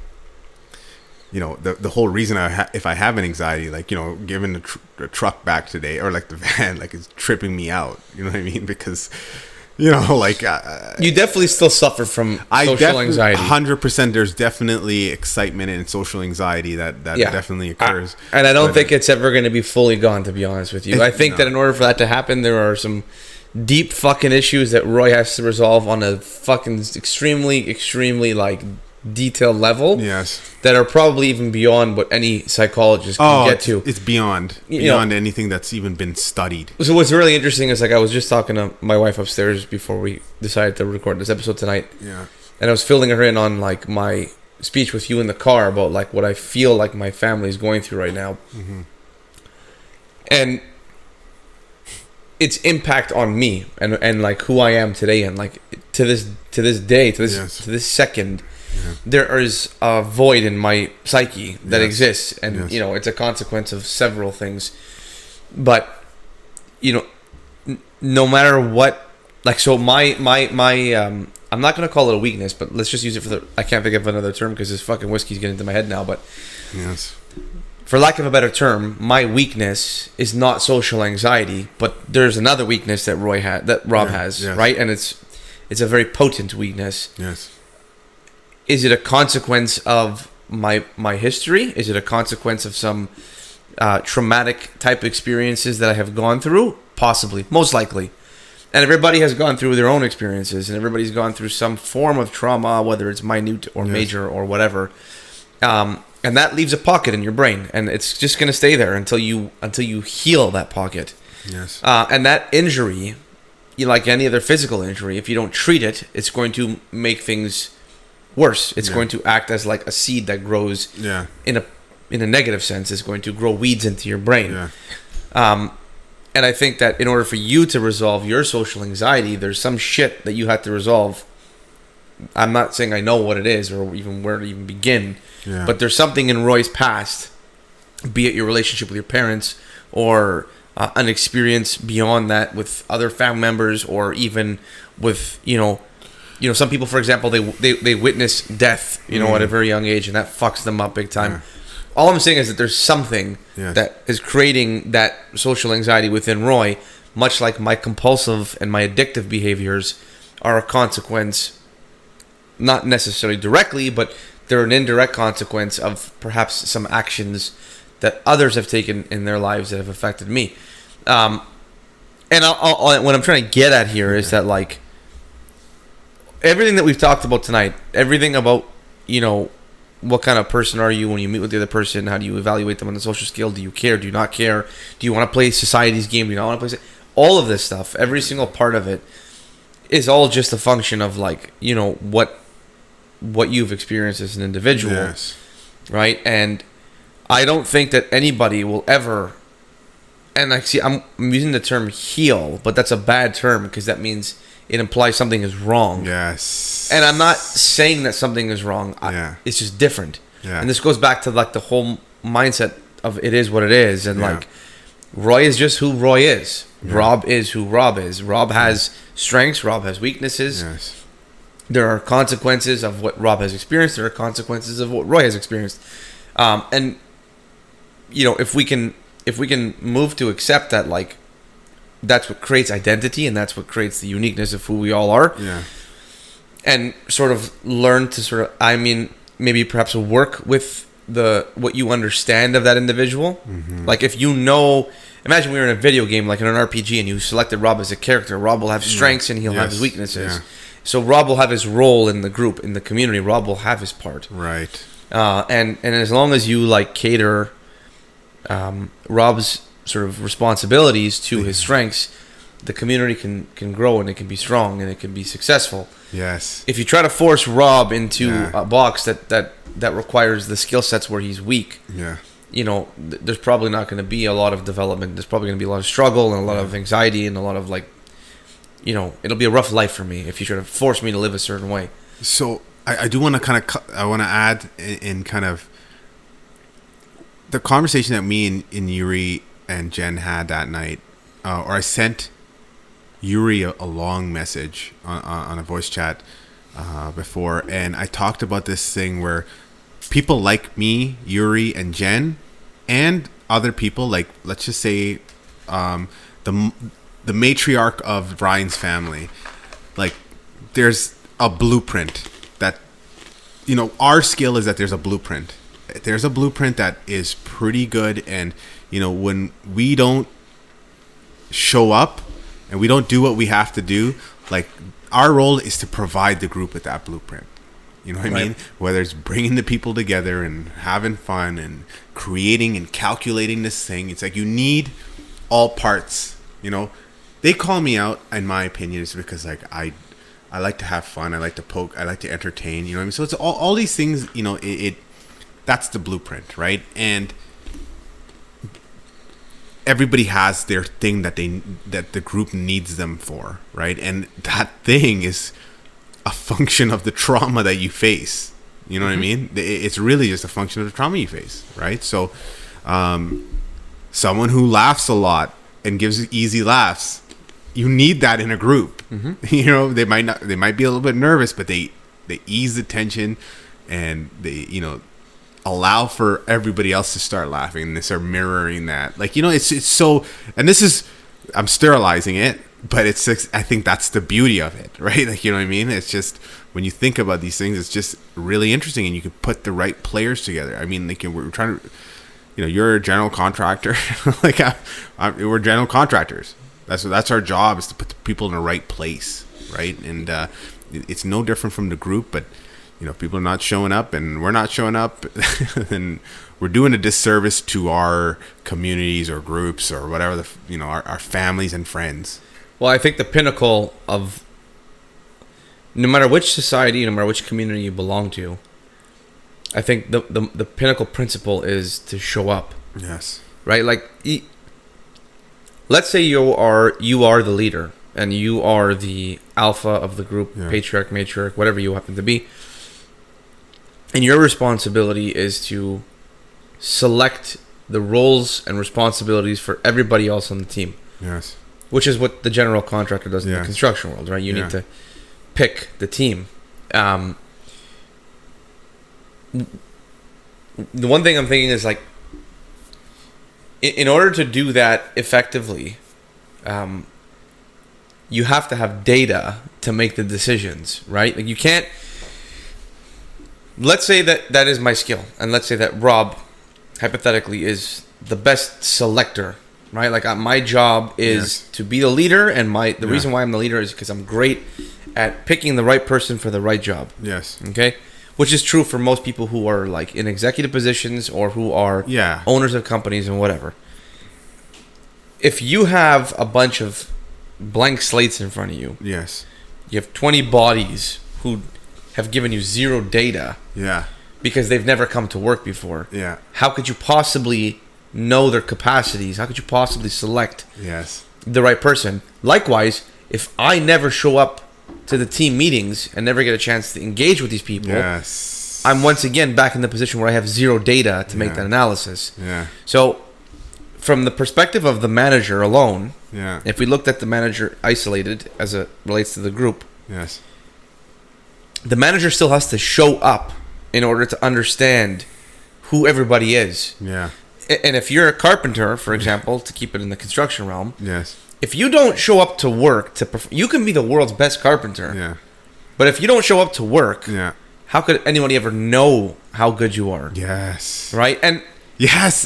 The whole reason if I have an anxiety, like, giving the truck back today, or like the van, like, it's tripping me out. You know what I mean? Because, like... you definitely still suffer from social anxiety. 100%. There's definitely excitement and social anxiety that definitely occurs. And I don't think it's ever going to be fully gone, to be honest with you. I think that in order for that to happen, there are some deep fucking issues that Roy has to resolve on a fucking extremely, like, detailed level. Yes. That are probably even beyond what any psychologist can get to. It's beyond anything that's even been studied. So what's really interesting is, like, I was just talking to my wife upstairs before we decided to record this episode tonight. Yeah. And I was filling her in on, like, my speech with you in the car about, like, what I feel like my family is going through right now. Mm-hmm. And its impact on me and like who I am today, and like to this day, to this second. Yeah. There is a void in my psyche that exists, and it's a consequence of several things. But no matter what, like, so my I'm not going to call it a weakness, but let's just use it for the. I can't think of another term because this fucking whiskey's getting into my head now. But Yes. for lack of a better term, my weakness is not social anxiety, but there's another weakness that Rob has, yes. right? And it's a very potent weakness. Yes. Is it a consequence of my history? Is it a consequence of some traumatic type experiences that I have gone through? Possibly, most likely. And everybody has gone through their own experiences, and everybody's gone through some form of trauma, whether it's minute or major or whatever. And that leaves a pocket in your brain, and it's just going to stay there until you heal that pocket. Yes. And that injury, like any other physical injury, if you don't treat it, it's going to make things worse. It's going to act as like a seed that grows in a negative sense. It's going to grow weeds into your brain. Yeah. And I think that in order for you to resolve your social anxiety, there's some shit that you have to resolve. I'm not saying I know what it is or even where to even begin, but there's something in Roy's past, be it your relationship with your parents or an experience beyond that with other family members, or even with some people, for example, they witness death, at a very young age, and that fucks them up big time. All I'm saying is that there's something that is creating that social anxiety within Roy, much like my compulsive and my addictive behaviors are a consequence, not necessarily directly, but they're an indirect consequence of perhaps some actions that others have taken in their lives that have affected me. And what I'm trying to get at here is that, like, everything that we've talked about tonight, everything about, what kind of person are you when you meet with the other person? How do you evaluate them on the social scale? Do you care? Do you not care? Do you want to play society's game? Do you not want to play? All of this stuff, every single part of it, is all just a function of, like, what you've experienced as an individual, right? And I don't think that anybody will ever. And I'm using the term heal, but that's a bad term because that means it implies something is wrong. Yes. And I'm not saying that something is wrong. It's just different. Yeah. And this goes back to, like, the whole mindset of it is what it is. And like, Roy is just who Roy is. Rob is who Rob is. Rob has strengths. Rob has weaknesses. Yes. There are consequences of what Rob has experienced. There are consequences of what Roy has experienced. And if we can move to accept that, like, that's what creates identity, and that's what creates the uniqueness of who we all are. Yeah. And sort of learn to maybe perhaps work with what you understand of that individual. Mm-hmm. Like, if imagine we were in a video game, like in an RPG, and you selected Rob as a character. Rob will have strengths and he'll have his weaknesses. Yeah. So Rob will have his role in the group, in the community. Rob will have his part. Right. And as long as you, like, cater Rob's sort of responsibilities to his strengths, the community can grow, and it can be strong, and it can be successful. Yes. If you try to force Rob into a box that requires the skill sets where he's weak, there's probably not going to be a lot of development. There's probably going to be a lot of struggle and a lot of anxiety and a lot of, like, it'll be a rough life for me if you try to force me to live a certain way. So I do want to I want to add in kind of the conversation that me and Yuri and Jen had that night, or I sent Yuri a long message on a voice chat before, and I talked about this thing where people like me, Yuri, and Jen, and other people, like, let's just say the matriarch of Ryan's family, like, there's a blueprint that, our skill is that there's a blueprint. There's a blueprint that is pretty good, and when we don't show up and we don't do what we have to do, like, our role is to provide the group with that blueprint. You know what I mean? Whether it's bringing the people together and having fun and creating and calculating this thing, it's like you need all parts. They call me out, in my opinion, is because, like, I like to have fun, I like to poke, I like to entertain. You know what I mean? So it's all these things. That's the blueprint, right? And everybody has their thing that the group needs them for, right? And that thing is a function of the trauma that you face. You know what I mean? It's really just a function of the trauma you face, right? So, someone who laughs a lot and gives easy laughs, you need that in a group. You know, they might be a little bit nervous, but they ease the tension, and they, you know, allow for everybody else to start laughing, and they start mirroring that. Like, you know, it's so, and this is, I'm sterilizing it, but it's, I think that's the beauty of it, right? Like, you know what I mean? It's just, when you think about these things, it's just really interesting, and you can put the right players together. I mean, like, we're trying to, you know, you're a general contractor. Like, we're general contractors. That's our job, is to put the people in the right place, right? And it's no different from the group, but, you know, if people are not showing up and we're not showing up, then we're doing a disservice to our communities or groups or whatever, you know, our families and friends. Well, I think the pinnacle of, no matter which society, no matter which community you belong to, I think the pinnacle principle is to show up. Yes. Right? Like, let's say you are the leader, and you are the alpha of the group, patriarch, matriarch, whatever you happen to be. And your responsibility is to select the roles and responsibilities for everybody else on the team. Yes. Which is what the general contractor does in the construction world, right? You need to pick the team. The one thing I'm thinking is, like, in order to do that effectively, you have to have data to make the decisions, right? Like, you can't. Let's say that is my skill, and let's say that Rob, hypothetically, is the best selector, right? Like, my job is to be the leader, and the reason why I'm the leader is because I'm great at picking the right person for the right job. Yes. Okay? Which is true for most people who are, like, in executive positions or who are owners of companies and whatever. If you have a bunch of blank slates in front of you, you have 20 bodies who have given you zero data because they've never come to work before. How could you possibly know their capacities? How could you possibly select the right person? Likewise, if I never show up to the team meetings and never get a chance to engage with these people, I'm once again back in the position where I have zero data to make that analysis. So, from the perspective of the manager alone, if we looked at the manager isolated as it relates to the group, the manager still has to show up in order to understand who everybody is. And if you're a carpenter, for example, to keep it in the construction realm, if you don't show up to work, you can be the world's best carpenter. But if you don't show up to work, how could anybody ever know how good you are? Right? And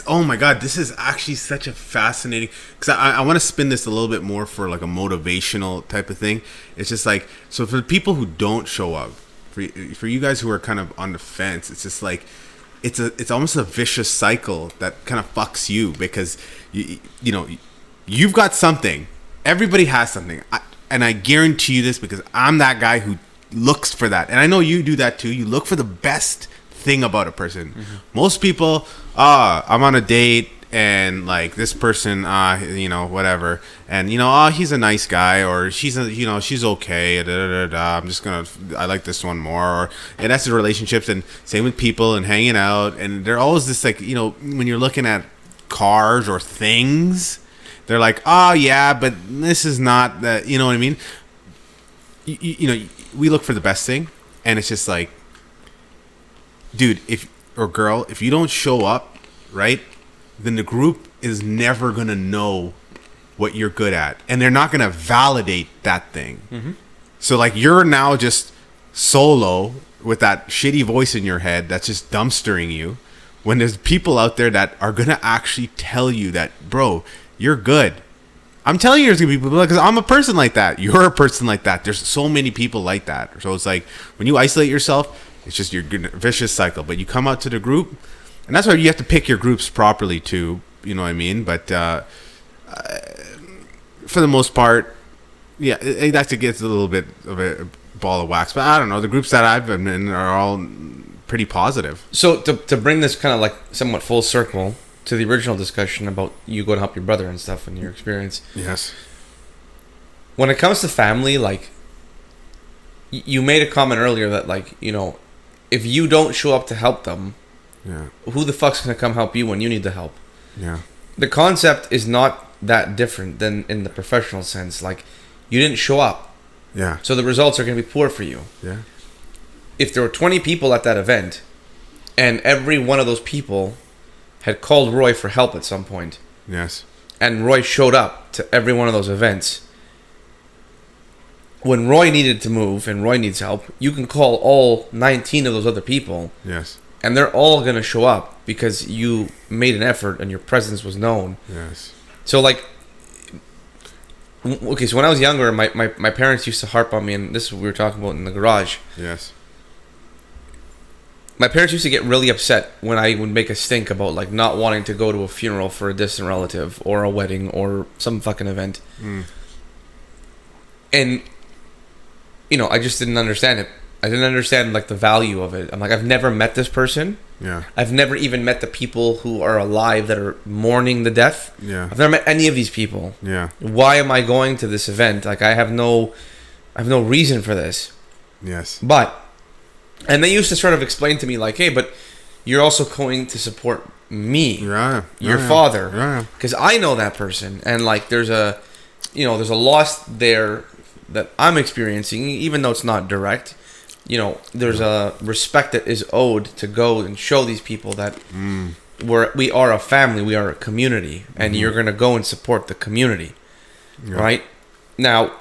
oh my God, this is actually such a fascinating, because I want to spin this a little bit more for like a motivational type of thing. It's just like, so for the people who don't show up, for you guys who are kind of on the fence, it's just like, it's almost a vicious cycle that kind of fucks you, because you know, you've got something, everybody has something, and I guarantee you this because I'm that guy who looks for that, and I know you do that too. You look for the best thing about a person. Most people, I'm on a date, and like this person, you know, whatever, and you know, he's a nice guy, or she's okay, I like this one more, and that's the relationships. And same with people and hanging out, and they're always this, like, you know, when you're looking at cars or things, they're like, but this is not the, you know what I mean? You know, we look for the best thing, and it's just like, dude, if you don't show up, right, then the group is never gonna know what you're good at, and they're not gonna validate that thing. So like, you're now just solo with that shitty voice in your head that's just dumpstering you, when there's people out there that are gonna actually tell you that, bro, you're good. I'm telling you, there's gonna be people, because I'm a person like that. You're a person like that. There's so many people like that. So it's like, when you isolate yourself, it's just your vicious cycle. But you come out to the group, and that's why you have to pick your groups properly too. You know what I mean? But for the most part, that gets a little bit of a ball of wax. But I don't know. The groups that I've been in are all pretty positive. So to bring this kind of like somewhat full circle to the original discussion about you going to help your brother and stuff and your experience. When it comes to family, like, you made a comment earlier that, like, you know, if you don't show up to help them, who the fuck's gonna come help you when you need the help? The concept is not that different than in the professional sense. Like, you didn't show up, Yeah. So the results are going to be poor for you. Yeah. If there were 20 people at that event, and every one of those people had called Roy for help at some point, Yes. and Roy showed up to every one of those events, when Roy needed to move and Roy needs help, you can call all 19 of those other people, Yes. and they're all going to show up because you made an effort and your presence was known. Yes. So, like, okay, so when I was younger, my parents used to harp on me, and this is what we were talking about in the garage. Yes. My parents used to get really upset when I would make a stink about, like, not wanting to go to a funeral for a distant relative or a wedding or some fucking event. And, you know, I just didn't understand it. I didn't understand, like, the value of it. I'm like, I've never met this person. Yeah. I've never even met the people who are alive that are mourning the death. Yeah. I've never met any of these people. Yeah. Why am I going to this event? Like, I have no reason for this. Yes. And they used to sort of explain to me, like, hey, but you're also going to support me, Yeah. your Yeah. father, Yeah. because I know that person, and, like, there's a loss there that I'm experiencing, even though it's not direct. You know, there's a respect that is owed to go and show these people that we are a family, we are a community, and you're going to go and support the community, right? Now,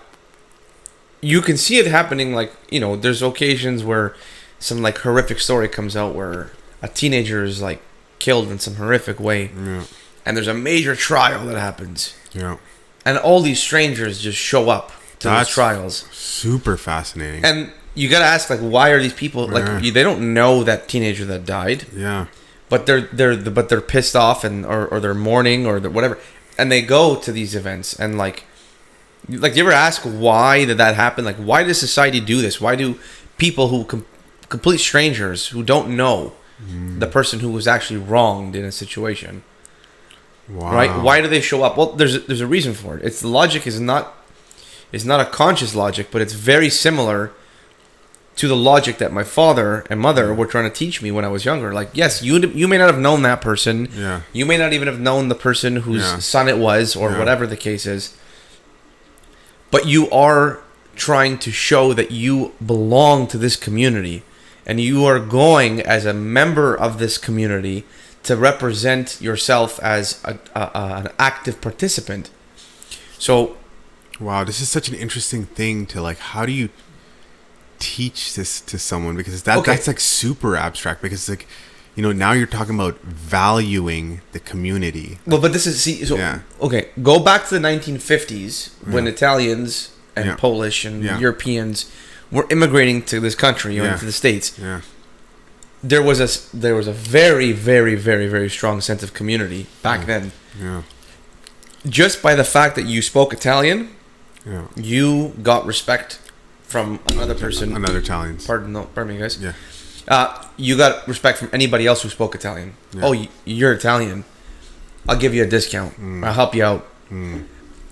you can see it happening, like, you know, there's occasions where some, like, horrific story comes out where a teenager is, like, killed in some horrific way, and there's a major trial that happens, and all these strangers just show up to those trials. Super fascinating. And you gotta ask, like, why are these people, like, they don't know that teenager that died, but they're pissed off, and or they're mourning, or they're whatever, and they go to these events, and, like, do you ever ask why did that happen? Like, why does society do this? Why do people who complete strangers who don't know the person who was actually wronged in a situation, right? Why do they show up? Well, there's a reason for it. It's the logic is not a conscious logic, but it's very similar to the logic that my father and mother were trying to teach me when I was younger. Like, yes, you may not have known that person. Yeah. You may not even have known the person whose son it was, or whatever the case is. But you are trying to show that you belong to this community, and you are going as a member of this community to represent yourself as an active participant. So, wow, this is such an interesting thing to, like, how do you teach this to someone? Because that's like super abstract, because, like, you know, now you're talking about valuing the community. Well, but this is, okay, go back to the 1950s when Italians and Polish and Europeans were immigrating to this country, or to the States. Yeah. There was a very, very, very, very strong sense of community back then. Yeah. Just by the fact that you spoke Italian, you got respect from another person. Another Italians. Pardon me, guys. Yeah. You got respect from anybody else who spoke Italian. Yeah. Oh, you're Italian. I'll give you a discount. I'll help you out.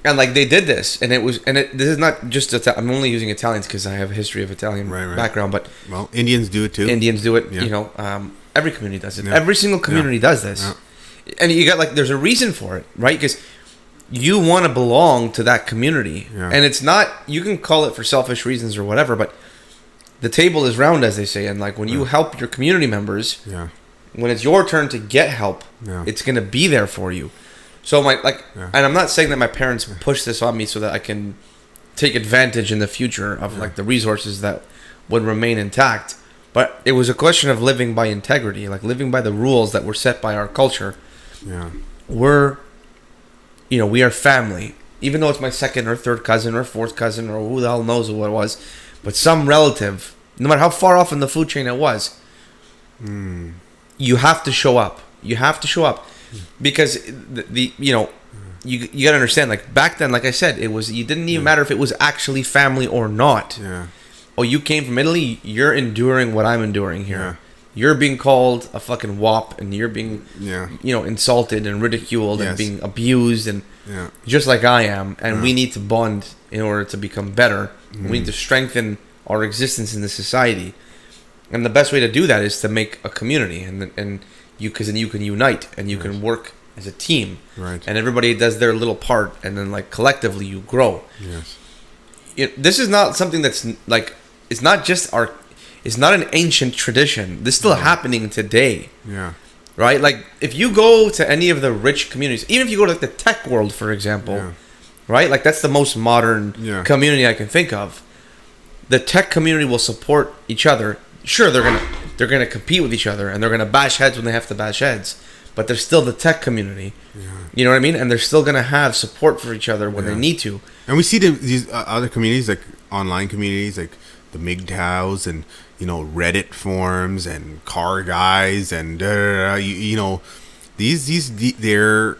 And, like, they did this, and this is not just I'm only using Italians because I have a history of Italian background, but Indians do it too. Indians do it. You know, every community does it. Every single community does this, and you got, like, there's a reason for it, right? Because you want to belong to that community, and it's not, you can call it for selfish reasons or whatever, but the table is round, as they say, and, like, when you help your community members, when it's your turn to get help, it's going to be there for you. So, and I'm not saying that my parents pushed this on me so that I can take advantage in the future of, like, the resources that would remain intact, but it was a question of living by integrity, like, living by the rules that were set by our culture. We are family, even though it's my second or third cousin or fourth cousin or who the hell knows what it was, but some relative, no matter how far off in the food chain it was, you have to show up. You have to show up, because you got to understand, like, back then, like I said, it didn't even matter if it was actually family or not. Oh, you came from Italy, you're enduring what I'm enduring here. You're being called a fucking wop, and you're being, insulted and ridiculed and being abused, and just like I am. And we need to bond in order to become better. We need to strengthen our existence in the society. And the best way to do that is to make a community, because then you can unite and you can work as a team. Right. And everybody does their little part, and then, like, collectively you grow. this is not something that's like, it's not just it's not an ancient tradition. This is still happening today. Yeah. Right? Like, if you go to any of the rich communities, even if you go to like the tech world, for example, right? Like, that's the most modern community I can think of. The tech community will support each other. Sure, they're gonna compete with each other, and they're gonna bash heads when they have to bash heads. But they're still the tech community. Yeah. You know what I mean? And they're still gonna have support for each other when they need to. And we see these other communities, like online communities, like the MGTOWs and, you know, Reddit forums and car guys and you know, they're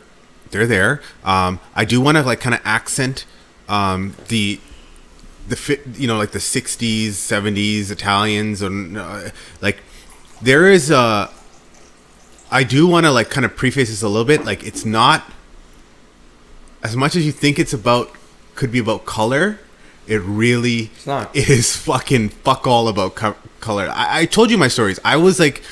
there. I do want to like kind of accent the you know, like the 60s 70s Italians, and like there is a, I do want to like kind of preface this a little bit, like it's not as much as you think it's about, could be about color. It really is fucking fuck all about color. I told you my stories. I was like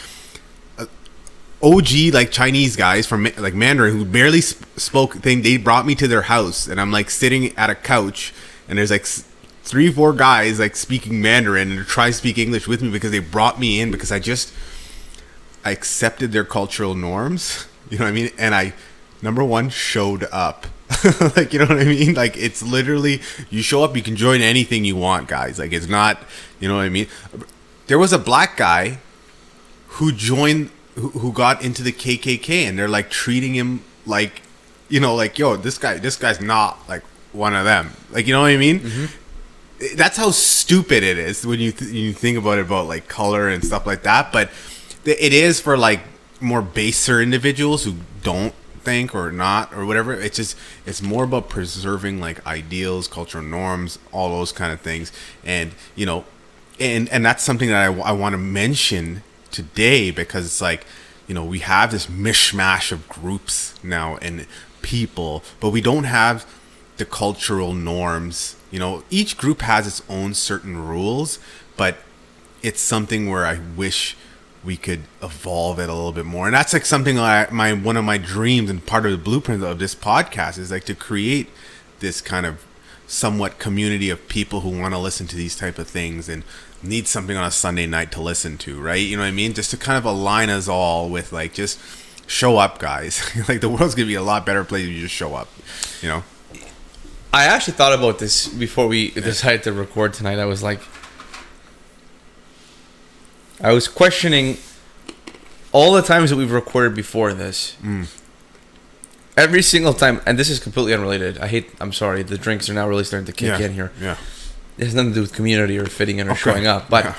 OG like Chinese guys from like Mandarin who barely spoke thing. They brought me to their house, and I'm like sitting at a couch, and there's like 3-4 guys like speaking Mandarin and try to speak English with me because they brought me in because I accepted their cultural norms. You know what I mean? And I, number one, showed up. Like, you know what I mean? Like, it's literally, you show up, you can join anything you want, guys. Like, it's not, you know what I mean? There was a black guy who joined, who got into the KKK, and they're like treating him like, you know, like, yo, this guy's not like one of them. Like, you know what I mean? Mm-hmm. That's how stupid it is when you think about it, about like color and stuff like that. But it is for like more baser individuals who don't think or not or whatever. It's just, it's more about preserving like ideals, cultural norms, all those kind of things. And, you know, and that's something that I want to mention today, because it's like, you know, we have this mishmash of groups now and people, but we don't have the cultural norms. You know, each group has its own certain rules, but it's something where I wish we could evolve it a little bit more. And that's like something one of my dreams and part of the blueprint of this podcast is like to create this kind of somewhat community of people who want to listen to these type of things and need something on a Sunday night to listen to, right? You know what I mean? Just to kind of align us all with like, just show up, guys. Like, the world's gonna be a lot better place if you just show up, you know? I actually thought about this before we decided to record tonight. I was like, I was questioning all the times that we've recorded before this. Every single time, and this is completely unrelated. I'm sorry, the drinks are now really starting to kick in here. Yeah. It has nothing to do with community or fitting in or showing up. But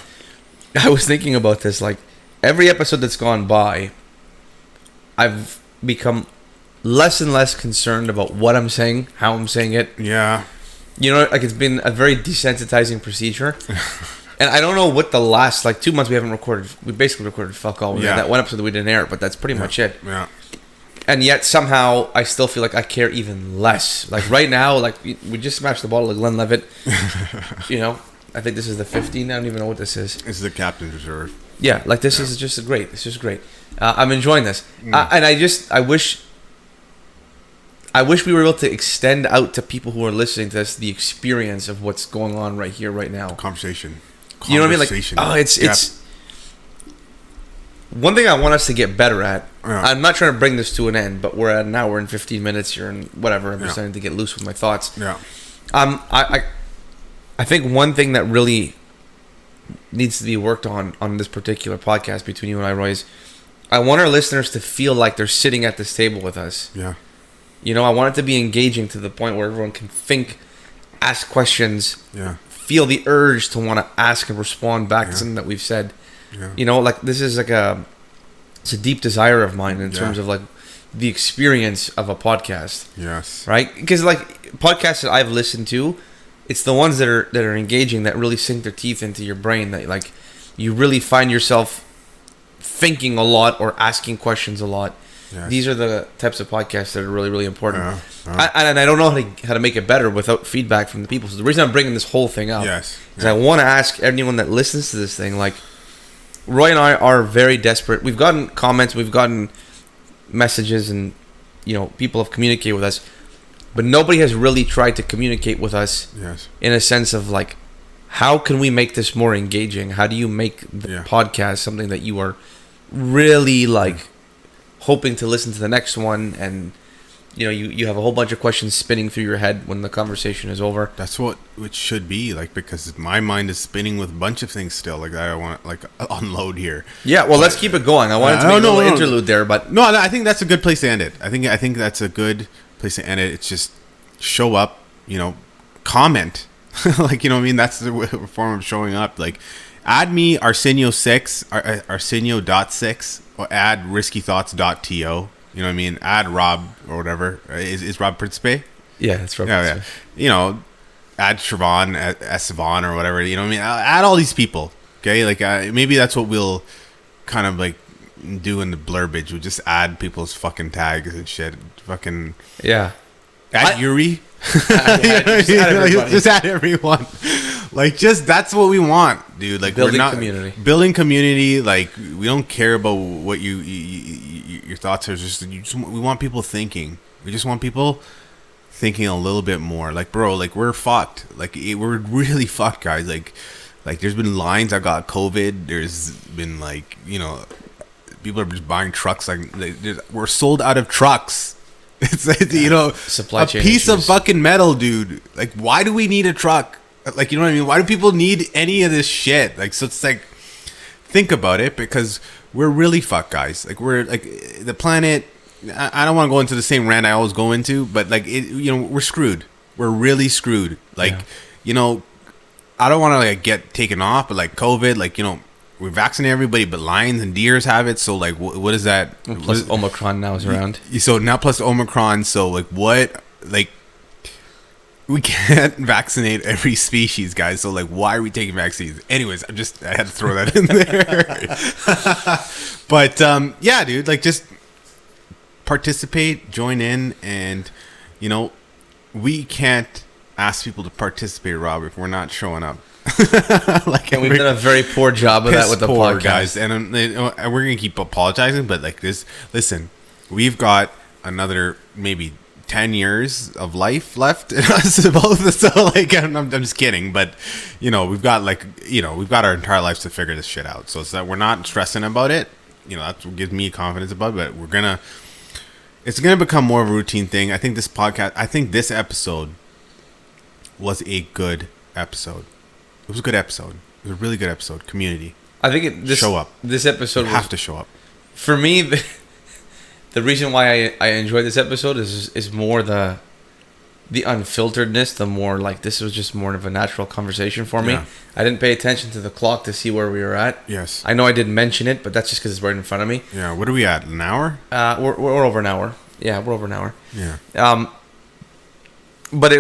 I was thinking about this, like, every episode that's gone by, I've become less and less concerned about what I'm saying, how I'm saying it. Yeah. You know, like, it's been a very desensitizing procedure. And I don't know what the last, like, 2 months we haven't recorded. We basically recorded fuck all. We had that one episode that we didn't air, but that's pretty much it. Yeah. And yet somehow I still feel like I care even less. Like, right now, like, we just smashed the bottle of Glenlivet. You know, I think this is the 15. I don't even know what this is. This is the Captain's Reserve. Yeah, like, this is just great. It's just great. I'm enjoying this. And I wish we were able to extend out to people who are listening to this the experience of what's going on right here, right now. Conversation. You know what I mean? Like, it's one thing I want us to get better at. Yeah. I'm not trying to bring this to an end, but we're at an hour and 15 minutes here and whatever. I'm just starting to get loose with my thoughts. Yeah. I think one thing that really needs to be worked on this particular podcast between you and I, Roy, is I want our listeners to feel like they're sitting at this table with us. Yeah. You know, I want it to be engaging to the point where everyone can think, ask questions, feel the urge to want to ask and respond back to something that we've said. Yeah. You know, like, this is like it's a deep desire of mine in terms of like the experience of a podcast. Yes. Right? Because like podcasts that I've listened to, it's the ones that are engaging, that really sink their teeth into your brain, that like you really find yourself thinking a lot or asking questions a lot. Yes. These are the types of podcasts that are really, really important. And I don't know how to make it better without feedback from the people. So the reason I'm bringing this whole thing up is I want to ask anyone that listens to this thing, like, Roy and I are very desperate. We've gotten comments, we've gotten messages, and, you know, people have communicated with us. but nobody has really tried to communicate with us in a sense of like, how can we make this more engaging? How do you make the podcast something that you are really like hoping to listen to the next one, and you have a whole bunch of questions spinning through your head when the conversation is over. That's what it should be like, because my mind is spinning with a bunch of things still. Like I want to like unload here. Yeah, well, let's keep it going. I wanted to make a little interlude there, but no, I think that's a good place to end it. I think that's a good place to end it. It's just show up, comment, like what I mean. That's the form of showing up. Like, add me Arsenio6, Arsenio.6, or add riskythoughts.to. You know what I mean? Add Rob or whatever. Is Rob Principe? Yeah, that's Rob Principe. Yeah. Add Siobhan, Estevan or whatever. You know what I mean? Add all these people. Okay? Like, maybe that's what we'll kind of like do in the blurbage. We'll just add people's fucking tags and shit. Fucking... Yeah. Add Yuri. Just add everyone. Like, just that's what we want, dude. Like, building we're not community. Building community. Like, we don't care about what your thoughts are. We want people thinking. We just want people thinking a little bit more. Like, bro, like we're fucked. Like, we're really fucked, guys. Like there's been lines. I got COVID. There's been like people are just buying trucks. Like we're sold out of trucks. It's supply chain a piece issues. of fucking metal, dude. Like, why do we need a truck? Like, you know what I mean? Why do people need any of this shit? Like, so it's like, think about it, because we're really fucked, guys. Like, we're like the planet. I don't want to go into the same rant I always go into, but like, we're screwed. We're really screwed. Like, I don't want to like get taken off, but like COVID, like we vaccinate everybody, but lions and deers have it. So like, what is that? Plus Omicron now is around. So now plus Omicron. So like, what? Like, we can't vaccinate every species, guys. So like, why are we taking vaccines? Anyways, I had to throw that in there. But yeah, dude, like just participate, join in, and we can't ask people to participate, Rob, if we're not showing up. Like, and we've done a very poor job of that with the podcast, guys, and we're gonna keep apologizing. But like this, listen, we've got another maybe 10 years of life left in us both. So like, I'm just kidding, but we've got we've got our entire lives to figure this shit out. So it's that we're not stressing about it. That's what gives me confidence about it. But it's gonna become more of a routine thing. I think this episode was a good episode. It was a good episode. It was a really good episode. Community. I think show up. This episode have to show up. For me, the reason why I enjoyed this episode is more the unfilteredness. The more like, this was just more of a natural conversation for me. I didn't pay attention to the clock to see where we were at. Yes. I know I didn't mention it, but that's just because it's right in front of me. Yeah. What are we at? An hour? We're over an hour. Yeah, we're over an hour. Yeah. But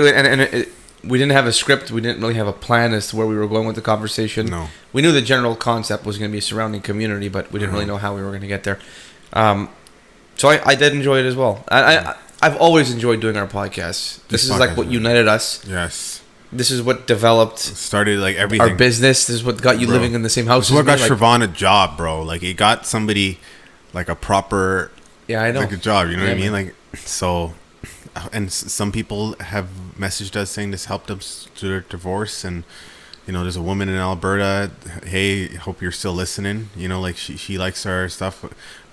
we didn't have a script. We didn't really have a plan as to where we were going with the conversation. No. We knew the general concept was going to be surrounding community, but we didn't really know how we were going to get there. So I did enjoy it as well. I've always enjoyed doing our podcasts. This is like what united us. Yes. This is what developed. Started like everything. Our business. This is what got you living in the same house. This is what got Siobhan a job, bro. Like, it got somebody like a proper. Yeah, I know. Like a job. You know what I mean? Like, so. And some people have messaged us saying this helped them through their divorce, and there's a woman in Alberta. Hey, hope you're still listening. Like she likes our stuff.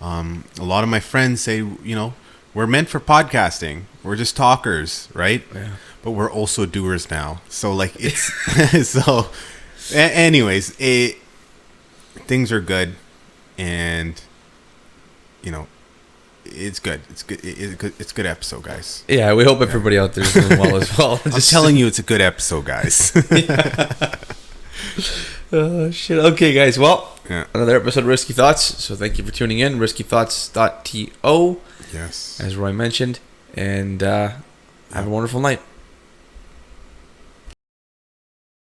A lot of my friends say, we're meant for podcasting. We're just talkers, right? Yeah. But we're also doers now. So like it's so. Anyways, things are good, and it's good. It's good. It's a good episode, guys. Yeah, we hope everybody out there is doing well as well. I'm telling you, it's a good episode, guys. Oh, shit. Okay, guys. Well, another episode of Risky Thoughts. So thank you for tuning in. riskythoughts.to. Yes. As Roy mentioned. And have a wonderful night.